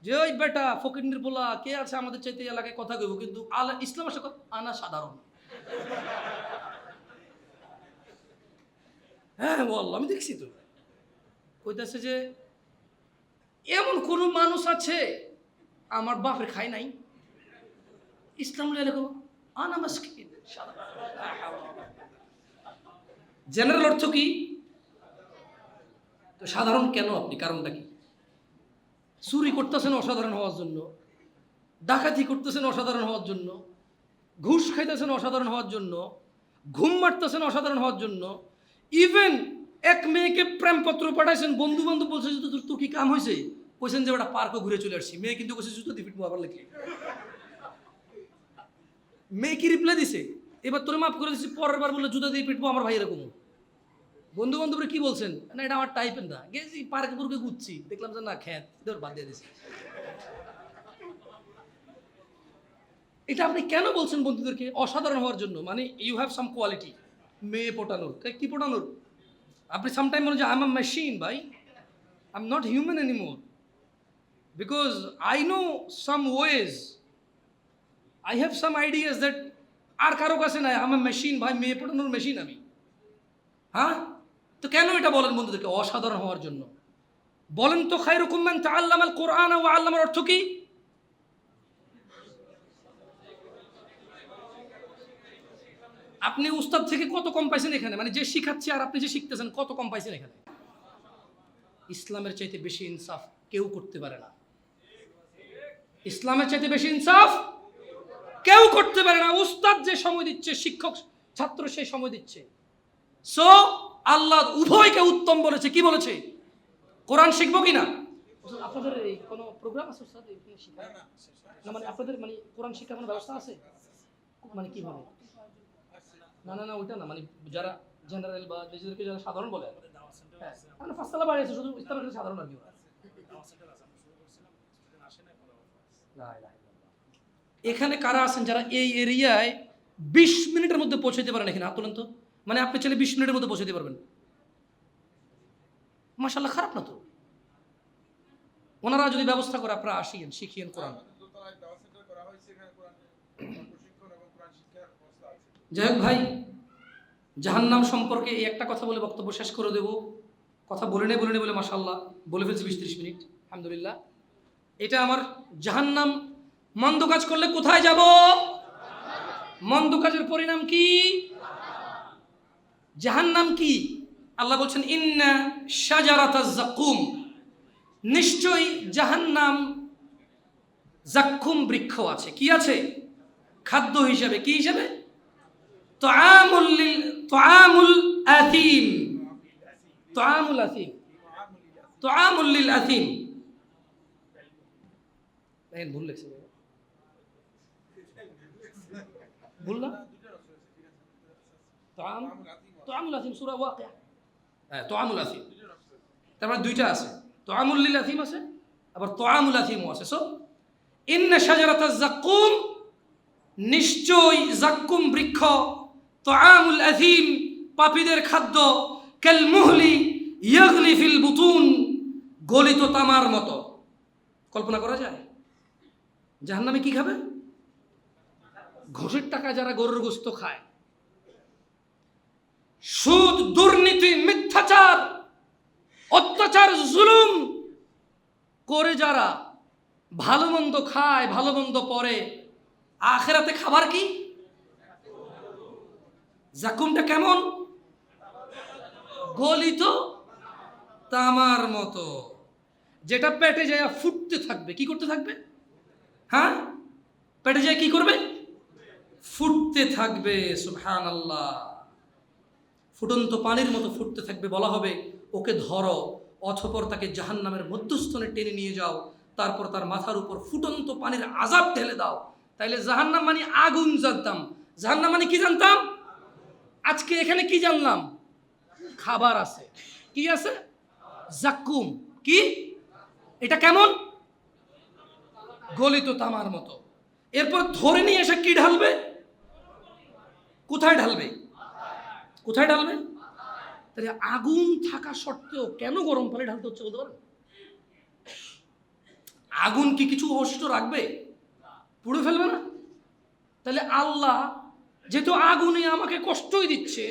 যে ওই বেটা ফকিন্নির পোলা কে আছে আমাদের চাইতে এলাকায় কথা কইব, কিন্তু ইসলাম আসে আনা সাধারণ। হ্যাঁ বল, আমি দেখছি তো। কইতাছে যে এমন কোন মানুষ আছে আমার বাপের খাই নাই, ইসলাম লেখো আনা মাসকিন। জেনারেল অর্থ কি? তো সাধারণ কেন আপনি, কারণটা কি? চুরি করতেছেন অসাধারণ হওয়ার জন্য, ডাকাতি করতেছেন অসাধারণ হওয়ার জন্য, ঘুষ খাইতেছেন অসাধারণ হওয়ার জন্য, ঘুম মারতেছেন অসাধারণ হওয়ার জন্য, ইভেন এক মেয়েকে প্রেমপত্র পাঠাইছেন, বন্ধু বান্ধব বলছে যে তোর কি কাম হয়েছে, কইছেন যে ওটা পার্কও ঘুরে চলে আসছি, মেয়ে কিন্তু কইছে জুতো দিয়ে পিটবো আবার লিখে। মেয়ে কি রিপ্লাই দিছে, এবার তোরে মাফ করে দিচ্ছি, পরের বার বললে জুতো দিয়ে পিটবো আমার ভাই এরকম। বন্ধু বান্ধবরা কি বলছেন, না এটা আমার টাইপের না, গেছি পার্কে পুরকে ঘুরছি, দেখলাম যে না খ্যাত, বাদ দিয়ে দিছি। এটা আপনি কেন বলছেন বন্ধুদেরকে? অসাধারণ হওয়ার জন্য, মানে ইউ হ্যাভ সাম কোয়ালিটি। মেয়ে পটানোর, কি পটানোর? আপনি সামটাইম বলেন যে আই এম আ মেশিন ভাই, I am not human anymore, because I know some ways, I have some ideas that আর কারো কাছে নাই। আই এম আ মেশিন ভাই, মেয়ে পটানোর মেশিন আমি। হ্যাঁ, তো কেন এটা বলেন বন্ধুদেরকে? অসাধারণ হওয়ার জন্য। বলেন তো, খায়রুকুম মান তাআল্লামাল কোরআন ওয়া আল্লামার অর্থ কি? আপনি উস্তাদ থেকে কত কম পাইছেন এখানে? মানে যে শিখাচ্ছে আর আপনি যে শিখতেছেন, কত কম পাইছেন এখানে? ইসলামের চাইতে বেশি ইনসাফ কেউ করতে পারে না। ইসলামের চাইতে বেশি ইনসাফ কেউ করতে পারে না। উস্তাদ যে সময় দিচ্ছে, শিক্ষক ছাত্র সেই সময় দিচ্ছে। সো আল্লাহ উভয়কে উত্তম বলেছে। কি বলেছে? কোরআন শিখবো কিনা? আপনাদের এই কোনো প্রোগ্রাম আছে উস্তাদ এখানে শিখার? না মানে আপনাদের মানে কোরআন শিক্ষার কোনো ব্যবস্থা আছে? মানে কিভাবে? না না না, ওইটা না, মানে যারা জেনারেল বা নিজেদেরকে যারা সাধারণ বলে, হ্যাঁ, মানে ফাঁসতলা বাড়ি আছে, শুধু ইসলামের কাছে সাধারণ আর কি। এখানে কারা আছেন যারা এই এরিয়ায় 20 মিনিটের মধ্যে পৌঁছাইতে পারেন? এখানে হাত তোলেন তো। মানে আপনি চাইলে 20 মিনিটের মধ্যে পৌঁছাইতে পারবেন। মাশাআল্লাহ, খারাপ না তো। ওনারা যদি ব্যবস্থা করে, আপনারা আসিয়েন, শিখিয়েন কোরআন। যাই হোক ভাই, জাহান্নাম সম্পর্কে এই একটা কথা বলে বক্তব্য শেষ করে দেব। কথা বলে নে বলে মাশাআল্লাহ বলে ফেলছি 20-30 মিনিট, আলহামদুলিল্লাহ। এটা আমার জাহান্নাম। মন্দ কাজ করলে কোথায় যাব? মন্দ কাজের পরিণাম কি? জাহান্নাম কি? আল্লাহ বলছেন ইন্না শাজারাতাজ যাকুম, নিশ্চয়ই জাহান্নাম যাক্কুম বৃক্ষ আছে। কি আছে? খাদ্য হিসাবে। কি হিসাবে? তুআমুল আথিম, তুআমুল আথিম, তুআমুল লিল আথিম। দেখেন ভুল লিখছে, ভুল না? তুআমুল আথিম সূরা ওয়াকিয়া। হ্যাঁ, তুআমুল আথিম, তার মানে দুইটা আছে। তুআমুল লিল আথিম আছে, আবার তুআমুল আথিমও আছে। সো ইন্না শাজারাতাজ যাকুম, নিশ্চয় যাক্কুম বৃক্ষ, তুআমুল আথিম পাপীদের খাদ্য, কাল মুহলি ইয়াগলি ফিল বুতুন, গলিত তামার মতো। কল্পনা করা যায় জাহান্নামে কি খাবে? ঘুষের টাকা যারা গরুর গোশত খায়, সুদ, দুর্নীতি, মিথ্যাচার, অত্যাচার, জুলুম করে যারা ভালো মন্দ খায়, ভালো মন্দ পরে, আখেরাতে খাবার কি? জাকুমটা কেমন? গলিত তামার মতো, যেটা পেটে যায় ফুটতে থাকবে। কি করতে থাকবে? হ্যাঁ, পেটে যায় কি করবে? ফুটতে থাকবে। সুবহানাল্লাহ। ফুটন্ত পানির মতো ফুটতে থাকবে। বলা হবে ওকে ধরো, অতঃপর তাকে জাহান্নামের মধ্যস্থলে টেনে নিয়ে যাও, তারপর তার মাথার উপর ফুটন্ত পানির আযাব ঢেলে দাও। তাইলে জাহান্নাম মানে আগুন জানতাম, জাহান্নাম মানে কি জানতাম? আজকে এখানে কি জানলাম? খাবার আছে। কি আছে? জাক্কুম। কি এটা? কেমন? গলিত তামার মতো। এরপর ধরে নিয়ে এসে কি ঢালবে? কোথায় ঢালবে? কোথায় ঢালবে? তাহলে আগুন থাকা সত্ত্বেও কেন গরম পানি ঢালতে হচ্ছে বলতে পারেন? আগুন কি কিছু অবশিষ্ট রাখবে? পুড়ে ফেলবে না? তাহলে আল্লাহ যেহেতু আগুনে আমাকে কষ্টই দিচ্ছে,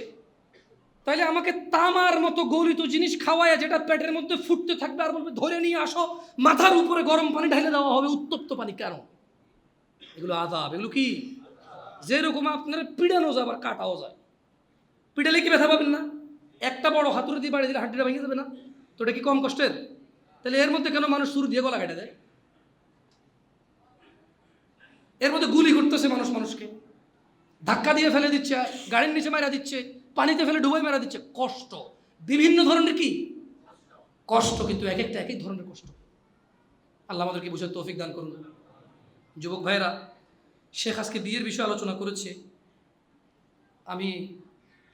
তাহলে আমাকে তামার মতো গলিত জিনিস খাওয়ায়, যেটা পেটের মধ্যে ফুটতে থাকবে, আর বলবে ধরে নিয়ে আসো, মাথার উপরে গরম পানি ঢেলে দেওয়া হবে, উত্তপ্ত পানি। কেন? এগুলো আযাব। এগুলো কি? যেরকম আপনার পিড়ানো যায় আবার কাটাও যায়। পিটালে কি ব্যথা পাবেন না? একটা বড় হাতুড়ি দিয়ে বাড়ি দিলে হাড্ডিটা ভেঙে যাবে না? তো এটা কি কম কষ্টের? তাহলে এর মধ্যে কেন মানুষ ছুরি দিয়ে গলা কেটে দেয়? এর মধ্যে গুলি করতেছে মানুষ, মানুষকে ধাক্কা দিয়ে ফেলে দিচ্ছে, গাড়ির নিচে মারা দিচ্ছে, পানিতে ফেলে ডুবাই মারা দিচ্ছে। কষ্ট, বিভিন্ন ধরনের কি কষ্ট, কিন্তু এক একটা এক এক ধরনের কষ্ট। আল্লাহ আমাদেরকে বুঝার তৌফিক দান করুন। যুবক ভাইয়েরা, শেখ আজকে বিয়ের বিষয়ে আলোচনা করেছে। আমি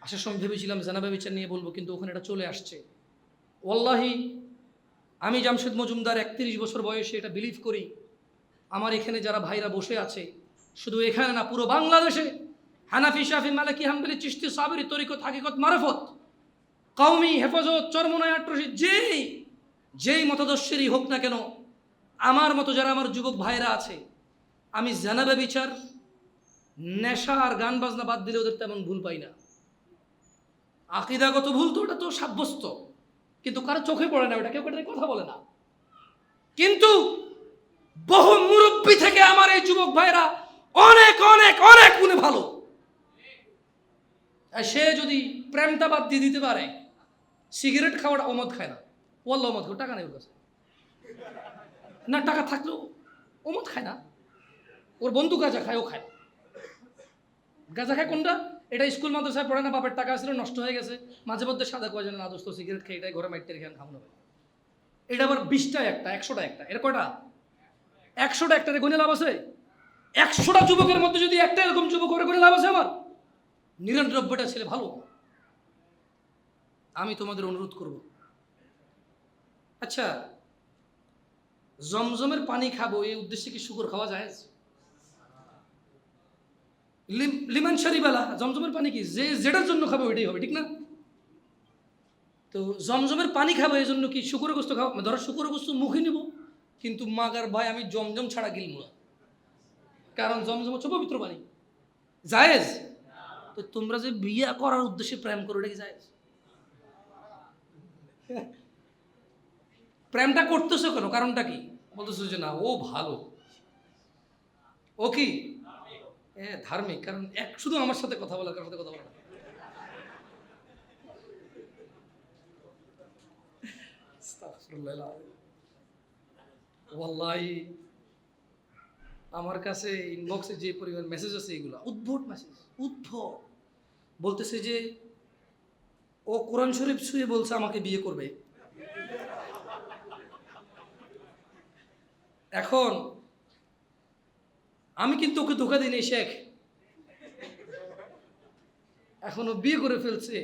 আসার সময় ভেবেছিলাম জানাবা বিচার নিয়ে বলবো, কিন্তু ওখানে এটা চলে আসছে। ওয়াল্লাহি আমি জামশেদ মজুমদার 31 বছর বয়সে এটা বিলিভ করি। আমার এখানে যারা ভাইরা বসে আছে, শুধু এখানে না, পুরো বাংলাদেশে হানাফি, শাফি, মালিকি, হাম্বলি, চিশতি, সাবরি, তরিকত, হাকিকত, মারফত, কওমি, হেফাজত, চরমনায়, আট্রসি, যেই মতাদর্শেরই হোক না কেন, আমার মতো যারা আমার যুবক ভাইরা আছে, আমি জানাবে বিচার, নেশা আর গান বাজনা বাদ দিলে ওদের তেমন ভুল পাই না। আকীদাগত ভুল তো ওটা তো সাব্যস্ত, কিন্তু কারো চোখে পড়ে না, ওটা কেউ কেটে কথা বলে না। কিন্তু বহু মুরব্বী থেকে আমার এই যুবক ভাইরা অনেক অনেক অনেক গুণে ভালো। আর সে যদি প্রেমটা বাদ দিয়ে দিতে পারে, সিগারেট খাওয়াটা, ওমদ খায় না, ওয়াল্লাহ ওমদ খায়, টাকা নেই ওর কাছে, না টাকা থাকলেও ওমদ খায় না। ওর বন্ধু গাঁজা খায়, ও খায় না। গাঁজা খায় কোনটা? এটা স্কুল মাদ্রাসায় পড়ে না, বাপের টাকা ছিল নষ্ট হয়ে গেছে, মাঝে মধ্যে সাদা কয় জানে না দোস্ত সিগারেট খেয়ে এটাই ঘরে মাইতে রেখে খাওয়ানো হবে। এটা আবার 20টা একটা, 100টা একটা, এর কয়টা? 100টা একটা গুণে লাভ আছে? 100টা যুবকের মধ্যে যদি একটা এরকম যুবক করে গুণে লাভ আছে আমার? 99টা ছেলে ভালো। আমি তোমাদের অনুরোধ করব, আচ্ছা জমজমের পানি খাবো এই উদ্দেশ্যে কি শুকর খাওয়া যায়? লিমান শরীবালা, জমজমের পানি কি যে যেটার জন্য খাবে ওইটাই হবে, ঠিক না? তো জমজমের পানি খাবো এই জন্য কি শুকরের গোস্ত খাবো? ধরো শুকরের গোস্ত মুখে নিব, কিন্তু মাগার ভাই আমি জমজম ছাড়া গিলব না, কারণ জমজম হচ্ছে পবিত্র পানি। জায়েজ? তো তোমরা যে বিয়ে করার উদ্দেশ্যে প্রেম করো, এটা কি জায়েজ? প্রেমটা করতেছো কেন? কারণটা কি? বলতেছো যে না ও ভালো, ও কি ধার্মিক, কারণ শুধু আমার সাথে কথা বলার, কারোর সাথে কথা বলা না। ওয়াল্লাহি আমার কাছে ইনবক্সে যে পরিমাণ মেসেজ আছে, এগুলো উদ্ভট মেসেজ, উদ্ভট। বলতেছে যে ও কোরআন শরীফ ছুঁয়ে বলছে আমাকে বিয়ে করবে। এখন আমি কিন্তু ওকে ধোকা দিই নাই শেখ, এখন ও বিয়ে করে ফেলছে।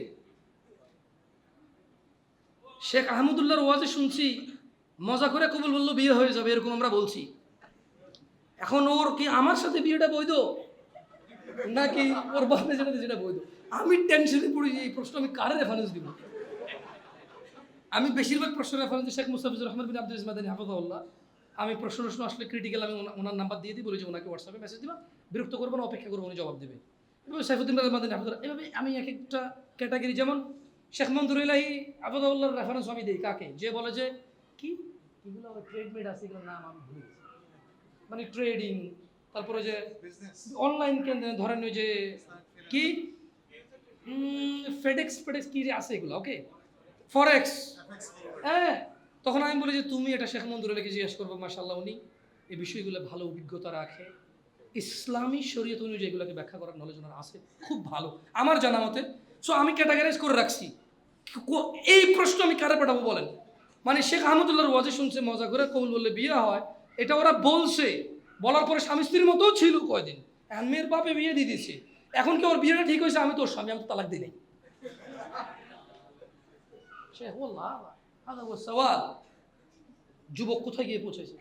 শেখ আহমদুল্লাহর ওয়াজে শুনছি মজা করে কবুল বললো বিয়ে হয়ে যাবে, এরকম আমরা বলছি। এখন ওর কি আমার সাথে বিয়েটা বৈধ নাকি ওর বাপে যেটা বৈধ? আমি টেনশনে পড়ি যে এই প্রশ্ন আমি কারে রেফারেন্স দিব। আমি বেশিরভাগ প্রশ্ন রেফারেন্স শেখ মুস্তাফিজুর রহমান বিন আব্দুল ইসমাদানী হাফিজাহুল্লাহ। আমি প্রশ্ন আসলে ক্রিটিক্যাল, আমি ওনার নাম্বার দিয়ে দিই, বলি যে ওনাকে হোয়াটসঅ্যাপে মেসেজ দিবা, বিরক্ত করবো না, অপেক্ষা করবো, উনি জবাব দেবে। এভাবে সাইফুদ্দিন মাদানী হাফিজাহুল্লাহ, এভাবে আমি এক একটা ক্যাটাগরি, যেমন শেখ মনজুর ইলাহি হাফিজাহুল্লাহর রেফারেন্স আমি দিই কাকে? যে বলে যে কি এগুলো ট্রেডমেড আছে, এগুলোর নাম আমি ভুলে গেছি, মানে ট্রেডিং, তারপরে যে অনলাইন ধরেন ওই যে কি ফেডেক্স কি যে আছে এগুলো, ওকে ফরেক্স, হ্যাঁ। তখন আমি বলি যে তুমি এটা শেখ মনজুর আলীকে জিজ্ঞেস করবো, মাশাআল্লাহ উনি এই বিষয়গুলো ভালো অভিজ্ঞতা রাখে, ইসলামী শরীয়ত অনুযায়ী এগুলোকে ব্যাখ্যা করার নলেজ ওনার আছে, খুব ভালো আমার জানা মতে। সো আমি ক্যাটাগরাইজ করে রাখছি। এই প্রশ্ন আমি কারে পাঠাবো বলেন? মানে শেখ আহমদুল্লাহর ওয়াজে শুনছে মজা করে কবুল বললে বিয়ে হয়, এটা ওরা বলছে, বলার পরে স্বামী স্ত্রীর মতো ছিল কয়দিন, এখন মেয়ের বাপে বিয়ে দিয়ে দিচ্ছে। এখন কি ওর বিয়েটা ঠিক হয়েছে? আমি তোর স্বামী, আমি তো তালাক দিই নাই। শেখ সওয়াল যুবক কোথায় গিয়ে পৌঁছেছে?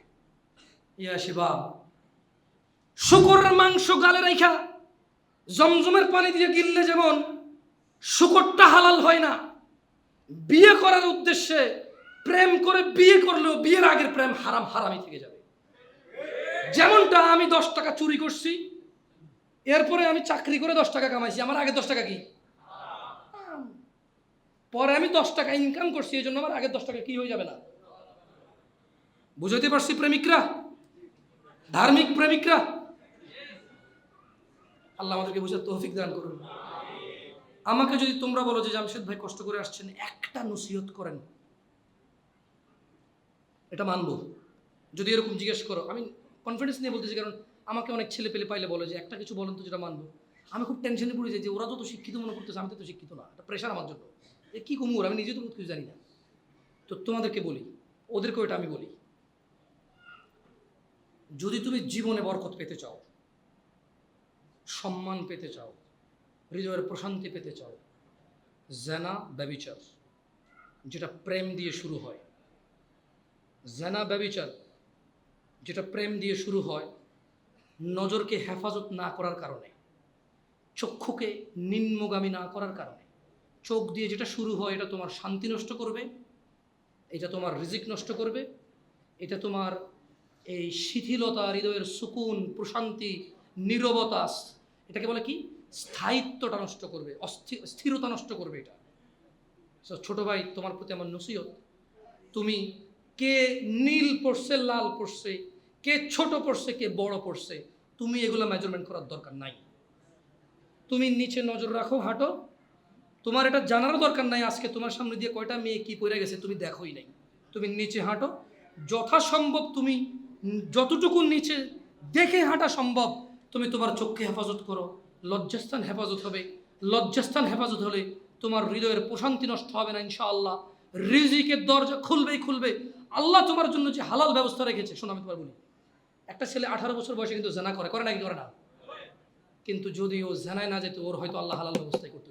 ইয়া শিবাব, শুকরের মাংস গালে রাইখা জমজমের পানি দিয়ে গিললে যেমন শুকরটা হালাল হয় না, বিয়ে করার উদ্দেশ্যে প্রেম করে বিয়ে করলেও বিয়ের আগের প্রেম হারাম, হারামই থেকে যাবে। যেমনটা আমি 10 টাকা চুরি করছি, এরপরে আমি চাকরি করে 10 টাকা কামাইছি, আমার আগে 10 টাকা কি? পরে আমি 10 টাকা ইনকাম করছি, এই জন্য আমার আগের 10 টাকা কি হয়ে যাবে না? বুঝাইতে পারছি প্রেমিকরা, ধার্মিক প্রেমিকরা? আল্লাহ আমাদেরকে বুঝার তৌফিক দান করুন। আমাকে যদি তোমরা বলো যে জামশেদ ভাই কষ্ট করে আসছেন, একটা নসিহত করেন, এটা মানবো। যদি এরকম জিজ্ঞেস করো, আমি কনফিডেন্স নিয়ে বলতেছি, কারণ আমাকে অনেক ছেলে পেলে পাইলে বলে যে একটা কিছু বলেন তো যেটা মানবো। আমি খুব টেনশনে পড়ে যাই যে ওরা তো শিক্ষিত মনে করতেছে, আমি তো শিক্ষিত না, এটা প্রেশার আমার জন্য। এ কী কুমুর, আমি নিজে তো কিছু জানি না। তো তোমাদেরকে বলি, ওদেরকেও এটা আমি বলি, যদি তুমি জীবনে বরকত পেতে চাও, সম্মান পেতে চাও, হৃদয়ের প্রশান্তি পেতে চাও, জেনা ব্যভিচার যেটা প্রেম দিয়ে শুরু হয়, জেনা ব্যভিচার যেটা প্রেম দিয়ে শুরু হয়, নজরকে হেফাজত না করার কারণে, চক্ষুকে নিম্নগামী না করার কারণে, চোখ দিয়ে যেটা শুরু হয় এটা তোমার শান্তি নষ্ট করবে, এটা তোমার রিজিক নষ্ট করবে, এটা তোমার এই শিথিলতা, হৃদয়ের সুকুন, প্রশান্তি, নীরবতা, এটাকে বলে কি, স্থায়িত্বটা নষ্ট করবে, স্থিরতা নষ্ট করবে এটা। ছোট ভাই, তোমার প্রতি আমার নসিহত, তুমি কে নীল পড়ছে, লাল পড়ছে, কে ছোট পড়ছে, কে বড় পড়ছে, তুমি এগুলো মেজারমেন্ট করার দরকার নাই। তুমি নিচে নজর রাখো, হাঁটো, তোমার এটা জানারও দরকার নাই আজকে তোমার সামনে দিয়ে কয়টা মেয়ে কি পড়ে গেছে তুমি দেখোই নাই। তুমি নিচে হাঁটো, যথাসম্ভব তুমি যতটুকু নিচে দেখে হাঁটা সম্ভব তুমি তোমার চোখকে হেফাজত করো। লজ্জাস্থান হেফাজত হবে, লজ্জাস্থান হেফাজত হলে তোমার হৃদয়ের প্রশান্তি নষ্ট হবে না ইনশাআল্লাহ। রিজিকের দরজা খুলবেই খুলবে। আল্লাহ তোমার জন্য যে হালাল ব্যবস্থা রেখেছে, শোনো আমি তোমার বলি, একটা ছেলে 18 বছর বয়সে কিন্তু জানা করে নাকি করে না? কিন্তু যদি ও জানায় না যেত, ওর হয়তো আল্লাহ হালাল ব্যবস্থাই করতে,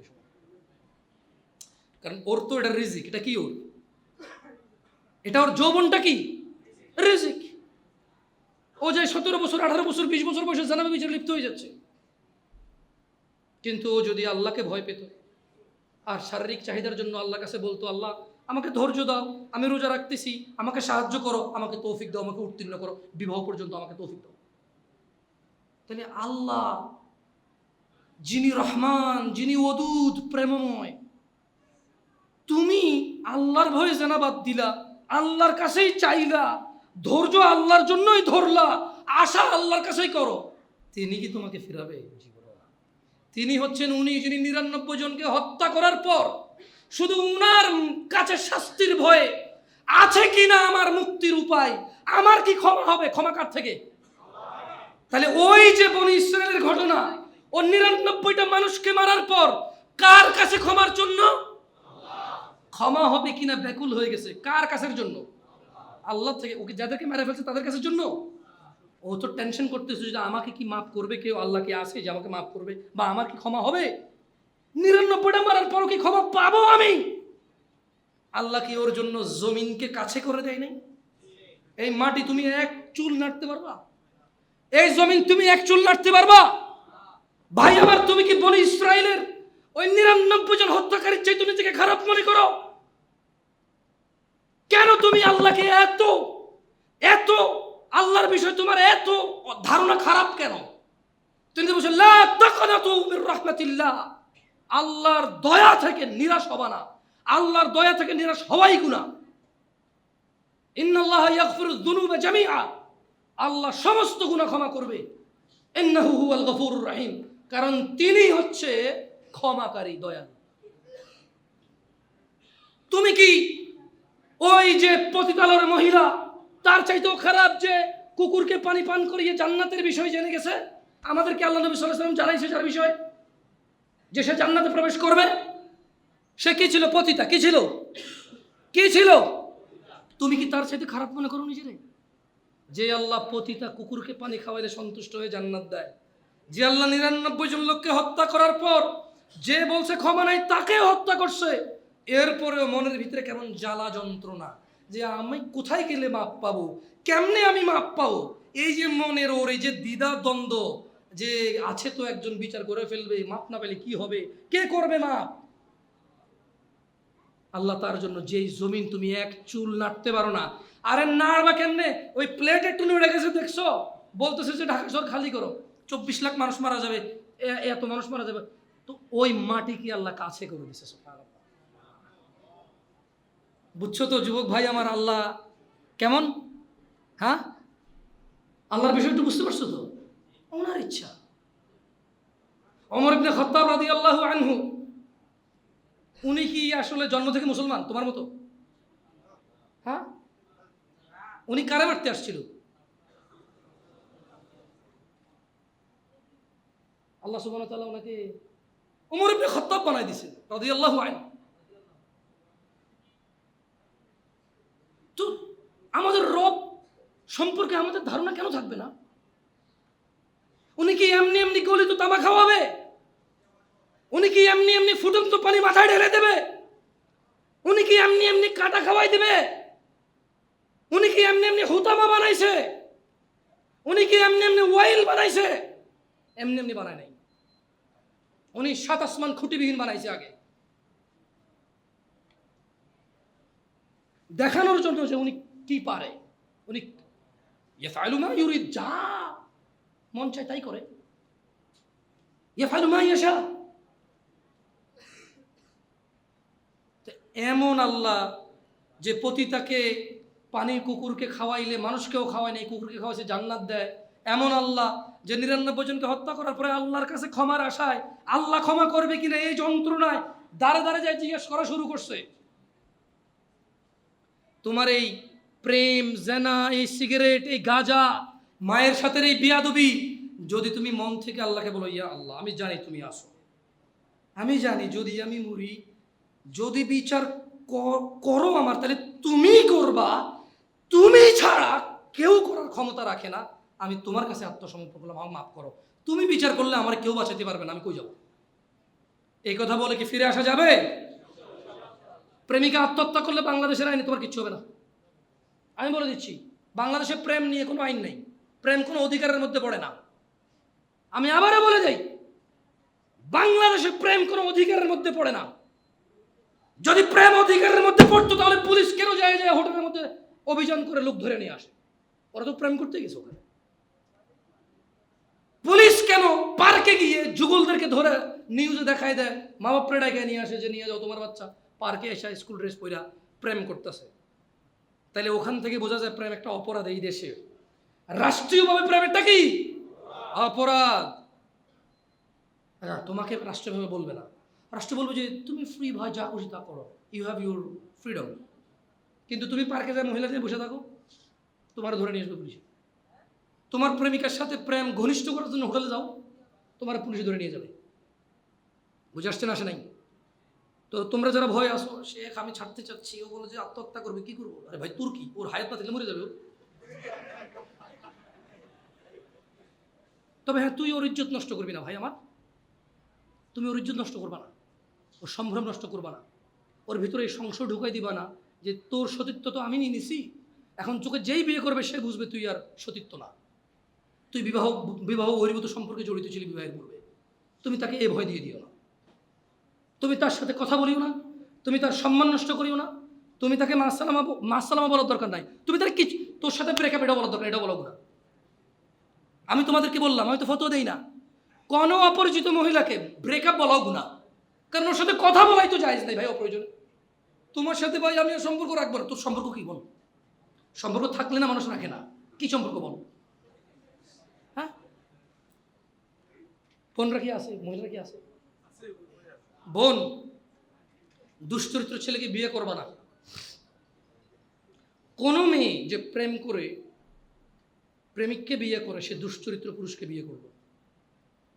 কারণ ওর তো এটা রিজিক। এটা কি ওর? এটা ওর যৌবনটা কি রিজিক। ও যে 17 বছর, 18 বছর, 20 বছর বয়সে জানাবে বিচারে লিপ্ত হয়ে যাচ্ছে। কিন্তু ও যদি আল্লাহকে ভয় পেত আর শারীরিক চাহিদার জন্য আল্লাহর কাছে বলতো, আল্লাহ আমাকে ধৈর্য দাও, আমি রোজা রাখতেছি, আমাকে সাহায্য করো, আমাকে তৌফিক দাও, আমাকে উত্তীর্ণ করো, বিবাহ পর্যন্ত আমাকে তৌফিক দাও, তাহলে আল্লাহ যিনি রহমান, যিনি ওদুদ, প্রেমময়, তুমি আল্লাহর ভয়ে জানা বাদ দিলা, আল্লাহর কাছেই চাইলা, ধৈর্য আল্লাহর জন্যই ধরলা, আশা আল্লাহর কাছেই করো, তিনি কি তোমাকে ফিরাবে? তিনি হচ্ছেন উনি যিনি 99 জনকে হত্যা করার পর শুধু উনার কাছে শাস্তির ভয়ে আছে কিনা আমার মুক্তির উপায়, আমার কি ক্ষমা হবে, ক্ষমা কার থেকে? তাহলে ওই যে বনি ইসরায়েলের ঘটনা, ও 99টা মানুষকে মারার পর কার কাছে ক্ষমার জন্য? ক্ষমা হবে কিনা ব্যাকুল হয়ে গেছে। কার কাছের জন্য? আল্লাহ থেকে। ওকে যাদেরকে মেরে ফেলছে তাদের কাছের জন্য। ও তো টেনশন করতেছে যে আমাকে কি মাফ করবে কেউ? আল্লাহ কি আছে যে আমাকে মাফ করবে, বা আমার কি ক্ষমা হবে? 99টা মারার পরও কি ক্ষমা পাবো আমি? আল্লাহ কি ওর জন্য জমিনকে কাছে করে দেয় নাই? এই মাটি তুমি এক চুল নাড়তে পারবা? এই জমিন তুমি এক চুল নাড়তে পারবা? ভাই আমার, তুমি কি বনি ইসরায়েলের ওই 99 জন হত্যাকারীর চাইতে নিজেকে খারাপ মনে করো? কেন তুমি আল্লাহকে এত এত আল্লাহর বিষয় তোমার এত ধারণা খারাপ কেন? তুমি তো বলছো লা তাকনাতু মির রাহমাতিল্লাহ, আল্লাহর দয়া থেকে নিরাশ হবা না। আল্লাহর দয়া থেকে নিরাশ হওয়াই গুনাহ। ইন্নাল্লাহা ইয়াগফিরুয যুনুবা জামিআ, আল্লাহ সমস্ত গুনাহ ক্ষমা করবে। ইন্নাহু হুয়াল গফুরুর রহিম, কারণ তিনি হচ্ছে ক্ষমাকারী, দয়ালু। তুমি কি ওই যে পতিতালয়ের মহিলা তার চাইতেও খারাপ যে কুকুরকে পানি পান করিয়ে জান্নাতের বিষয় জেনে গেছে? আমাদেরকে আল্লাহ নবী সাল্লাল্লাহু আলাইহি ওয়াসাল্লাম জানাইছে যার বিষয় যে সে জান্নাতে প্রবেশ করবে। সে কি ছিল? পতিতা। কি ছিল? কি ছিল? তুমি কি তার চাইতে খারাপ মনে করো নিজেরে? যে আল্লাহ পতিতা কুকুরকে পানি খাওয়াইলে সন্তুষ্ট হয়ে জান্নাত দেয়, যে আল্লাহ 99 জন লোককে হত্যা করার পর যে বলছে ক্ষমা নাই তাকে হত্যা করছে, এরপরেও মনের ভিতরে কেমন জ্বালা যন্ত্রণা যে আমি কোথায় গেলে মাপ পাবো, কেমনে আমি মাপ পাবো, এই যে মনের ওর এই যে দ্বিধা দ্বন্দ্ব যে আছে, তো একজন বিচার করে ফেলবে, মাপ না পেলে কি হবে, কে করবে মাপ? আল্লাহ তার জন্য যেই জমিন তুমি এক চুল নাড়তে পারো না, আরে নাড়বা কেমনে? ওই প্লেট একটু নড়ে গেছে দেখছো, বলতেছে যে ঢাকা শহর খালি করো, 24 লাখ মানুষ মারা যাবে, এত মানুষ মারা যাবে, তো ওই মাটি কি আল্লাহ কাছে করে দিছে? বুঝছো তো যুবক ভাই আমার, আল্লাহ কেমন? হ্যাঁ, আল্লাহর বিষয়টা বুঝতে পারছো তো? ওনার ইচ্ছা। ওমর ইবনে খাত্তাব রাদিয়াল্লাহু আনহু, উনি কি আসলে জন্ম থেকে মুসলমান তোমার মতো? হ্যাঁ, উনি কারে মারতে আসছিল? আল্লাহ সুবহানাহু ওয়া তাআলা ওনাকে ওমর ইবনে খাত্তাব বানাই দিয়েছে রাদিয়াল্লাহু আনহু। তো আমাদের রব সম্পর্কে আমাদের ধারণা কেন থাকবে না? উনি কি এমনি এমনি গলিত তামা খাওয়াবে? উনি কি এমনি এমনি ফুটন্ত পানি মাথায় ঢেলে দেবে? উনি কি এমনি এমনি কাটা খাওয়াই দেবে? উনি কি এমনি এমনি হুতামা বানাইছে? উনি কি এমনি এমনি ওয়াইল বানাইছে? এমনি এমনি বানায় নাই। উনি 7 আসমান খুঁটিবিহীন বানাইছে আগে, দেখানোর জন্য যে উনি কি পারে। উনি ইয়াফআলু মা ইউরিদ, যা মন চায় তাই করে। ইয়াফআলু মা ইয়াশা। এমন আল্লাহ যে পতিতাকে পানি কুকুরকে খাওয়াইলে মানুষকেও খাওয়ায় নাই, কুকুরকে খাওয়াইছে জান্নাত দেয়। এমন আল্লাহ যে 99 জনকে হত্যা করার পরে আল্লাহর কাছে ক্ষমার আশায় আল্লাহ ক্ষমা করবে কিনা এই যন্ত্রণায় দাঁড়ে দাঁড়ে যায় জিজ্ঞেস করা শুরু করছে। তোমার এই প্রেম, জেনা, এই সিগারেট, এই গাঁজা, মায়ের সাথে এই বিয়াদবি, যদি তুমি মন থেকে আল্লাহকে বলো, ইয়া আল্লাহ আমি জানি তুমি আসো, আমি জানি যদি আমি মরি, যদি বিচার করো আমার, তাহলে তুমি করবা, তুমি ছাড়া কেউ করার ক্ষমতা রাখে না, আমি তোমার কাছে আত্মসমর্পণ করলাম, আমাকে মাফ করো, তুমি বিচার করলে আমার কেউ বাঁচাতে পারবে না, আমি কই যাব? এই কথা বলে কি ফিরে আসা যাবে? প্রেমিকা আত্মহত্যা করলে বাংলাদেশের আইনে তোমার কিচ্ছু হবে না। আমি বলে দিচ্ছি, বাংলাদেশে প্রেম নিয়ে কোনো আইন নেই, প্রেম কোনো অধিকারের মধ্যে পড়ে না। আমি আবারও বলে যাই, বাংলাদেশে প্রেম কোনো অধিকারের মধ্যে পড়ে না। যদি প্রেম অধিকারের মধ্যে পড়তো তাহলে পুলিশ কেন যায় যায় হোটেলের মধ্যে অভিযান করে লোক ধরে নিয়ে আসে? ওরা তো প্রেম করতে গেছে ওখানে। পুলিশ কেন পার্কে গিয়ে যুগলদেরকে ধরে নিউজে দেখায় দেয়, মা বাপ প্রেডাকে নিয়ে আসে যে নিয়ে যাও তোমার বাচ্চা পার্কে এসে স্কুল ড্রেস পরা প্রেম করতেছে? তাহলে ওখান থেকে বোঝা যায় প্রেম একটা অপরাধ এই দেশে। রাষ্ট্রীয়ভাবে প্রেমেরটা কি অপরাধ। তোমাকে রাষ্ট্রীয়ভাবে বলবে না, রাষ্ট্র বলবে যে তুমি ফ্রি ভাই, যা খুশি তা করো, ইউ হ্যাভ ইউর ফ্রিডম। কিন্তু তুমি পার্কে যায় মহিলাদের বসে থাকো, তোমার ধরে নিয়ে আসবে পুলিশে। তোমার প্রেমিকার সাথে প্রেম ঘনিষ্ঠ করার জন্য হোটেলে যাও, তোমার পুলিশে ধরে নিয়ে যাবে। বুঝে আসছে না? আসে নাই? তো তোমরা যারা ভয় আসো, শেখ আমি ছাড়তে চাচ্ছি, ও বলো যে আত্মহত্যা করবে, কি করবো? আরে ভাই তোর কি, ওর হায়াত না থাকলে মরে যাবে। তবে হ্যাঁ, তুই ওর ইজ্জত নষ্ট করবি না ভাই আমার, তুমি ওর ইজ্জত নষ্ট করবা না, ওর সম্ভ্রম নষ্ট করবা না, ওর ভিতরে এই সংশয় ঢুকাই দিবা না যে তোর সতীত্ব তো আমি নিয়ে নিছি, এখন তোকে যেই বিয়ে করবে সে বুঝবে তুই আর সতীত্ব না, তুই বিবাহ বহির্ভূত সম্পর্কে জড়িত ছিলি বিবাহের পূর্বে। তুমি তাকে এ ভয় দিয়ে দিও না, তুমি তার সাথে কথা বলিও না, তুমি তার সম্মান নষ্ট করিও না, তুমি তাকে মাসালামা বলার দরকার নাই, তুমি তার কি তোর সাথে ব্রেকআপ এটা বলার দরকার, এটা বলবো না। আমি তোমাদেরকে বললাম, আমি তো ফতোয়া দেই না, কোনো অপরিচিত মহিলাকে ব্রেকআপ বলাও গুনাহ, কারণ ওর সাথে কথা বলাই তো জায়েজ নেই ভাই অপ্রয়োজনে। তোমার সাথে ভাই আমি সম্পর্ক রাখবো না, তোর সম্পর্ক কি বল? সম্পর্ক থাকলে না মানুষ রাখে না, কি সম্পর্ক বল? হ্যাঁ, বোনরা কি আছে, মহিলারা কি আছে? বোন, দুশ্চরিত্র ছেলেকে বিয়ে করবা না। কোনো মেয়ে যে প্রেম করে প্রেমিককে বিয়ে করে সে দুশ্চরিত্র পুরুষকে বিয়ে করবে।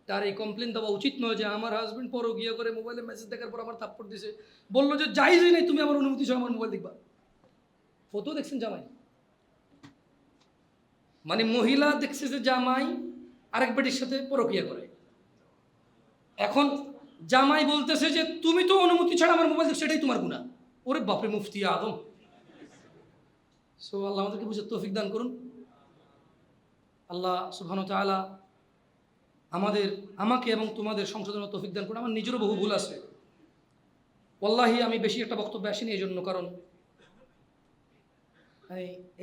তার এই কমপ্লেন দেওয়া উচিত নয় যে আমার হাজবেন্ড পরকীয়া করে মোবাইলে মেসেজ দেখার পর আমার থাপ্পড় দিছে, বললো যে জায়েজই নেই, তুমি আমার অনুমতি সহ আমার মোবাইল দেখবা। ফটো দেখছেন জামাই, মানে মহিলা দেখছে যে জামাই আরেক বেটির সাথে পরকীয়া করে, এখন জামাই বলতেছে যে তুমি তো অনুমতি ছাড়া আমার মোবাইল দেখছো, সেটাই তোমার গুনাহ। ওরে বাপরে, মুফতি আদম। সো আল্লাহ আমাদেরকে বুঝে তৌফিক দান করুন। আল্লাহ সুবহানাহু ওয়া তাআলা আমাকে এবং তোমাদের সংশোধনের তৌফিক দান করুন। আমার নিজেরও বহু ভুল আছে, ওয়াল্লাহি আমি বেশি একটা বক্তব্য আসিনি এই জন্য, কারণ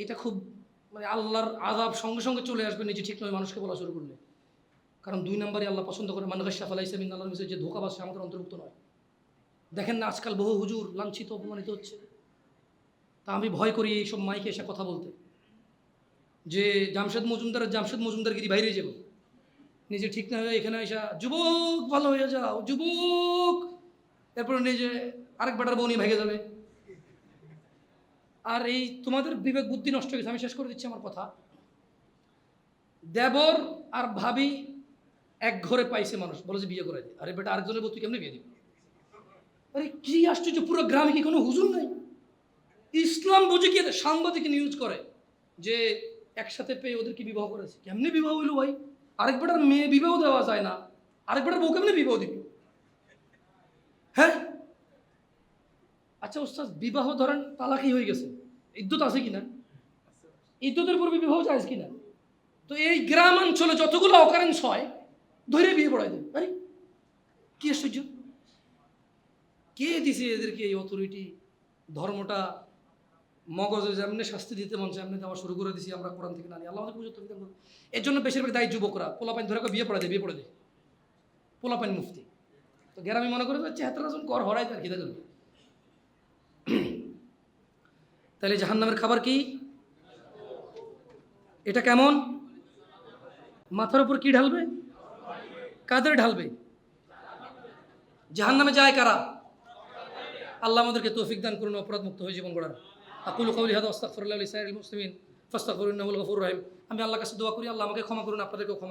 এইটা খুব মানে আল্লাহর আযাব সঙ্গে সঙ্গে চলে আসবে নিজে ঠিক নয় মানুষকে বলা শুরু করলে। কারণ 2 নম্বরে আল্লাহ পছন্দ করে মান গাশশা ফালাইসা মিন, আল্লাহর কাছে যে ধোঁকাবাজ সে আমাদের অন্তর্ভুক্ত নয়। দেখেন না আজকাল বহু হুজুর লাঞ্ছিত অপমানিত হচ্ছে, তা আমি ভয় করি এইসব মাইকে এসে কথা বলতে, যে জামশেদ মজুমদারগিরি বাইরে যাব, নিজে ঠিক না হয়ে এখানে এসা যুবক ভালো হয়ে যাও যুবক, এরপরে নিজে আরেক বেটার বউ নিয়ে ভেঙে যাবে। আর এই তোমাদের বিবেক বুদ্ধি নষ্ট হয়ে গেছে। আমি শেষ করে দিচ্ছি আমার কথা। দেবর আর ভাবি এক ঘরে পাইছে, মানুষ বলে যে বিয়ে করে দে, আরে বেটা আরেকজনের বউ তুই কেমনি বিয়ে দিবি? আরে কি আশ্চর্য, পুরো গ্রামে কি কোনো হুজুর নাই? ইসলাম বুঝে কি সাংবাদিক নিউজ করে যে একসাথে পেয়ে ওদের কি বিবাহ করেছে, কেমনি বিবাহ হইলো ভাই? আরেক বেটার মেয়ে বিবাহ দেওয়া যায় না, আরেক বেটার বউ কেমনি বিবাহ দিবি? হ্যাঁ আচ্ছা ওস্তাদ, বিবাহ ধরেন তালাকই হয়ে গেছে, ইদ্যুৎ আছে কিনা? ইদ্যুতের পূর্বে বিবাহ জায়েজ কিনা? তো এই গ্রামাঞ্চলে যতগুলো অকারেন্স হয় ধরে বিয়ে পড়াই দেয়। আরে কি আশ্চর্য, কে দিছে এদেরকে এই অথরিটি? ধর্মটা মগজে যেমনি শাস্তি দিতে মন চায় এমনি দেওয়া শুরু করে দিছি আমরা কোরআন থেকে নানি। আল্লাহ আমাদের পুজো তৌফিক দান করুন। এর জন্য বেশিরভাগ দায়ী যুবকরা পোলাপাইন ধরে বিয়ে পড়াই দেয়, বিয়ে পড়ে দেয় পোলাপাইন মুফতি। তো গ্রামে মনে করে যাচ্ছে হাতের কর হরাই তার খিদা করবে। তাহলে জাহান্নামের খাবার কি? এটা কেমন? মাথার উপর কি ঢালবে? কাদের ঢালবে? জাহান্নামে যায় কারা? আল্লাহ আমাদেরকে তৌফিক দান করুন অপরাধ মুক্ত হয়ে জীবন গড়ার। আকুলু কাউলি হাদা আস্তাগফিরুল্লাহ লিসাইরিল মুসলিমিন ফাস্তাগফিরুহু ইন্নাহু হুল গফুরুর রহিম। আমি আল্লাহর কাছে দোয়া করি, আল্লাহ আমাকে ক্ষমা করুন, আপনাদেরকেও ক্ষমা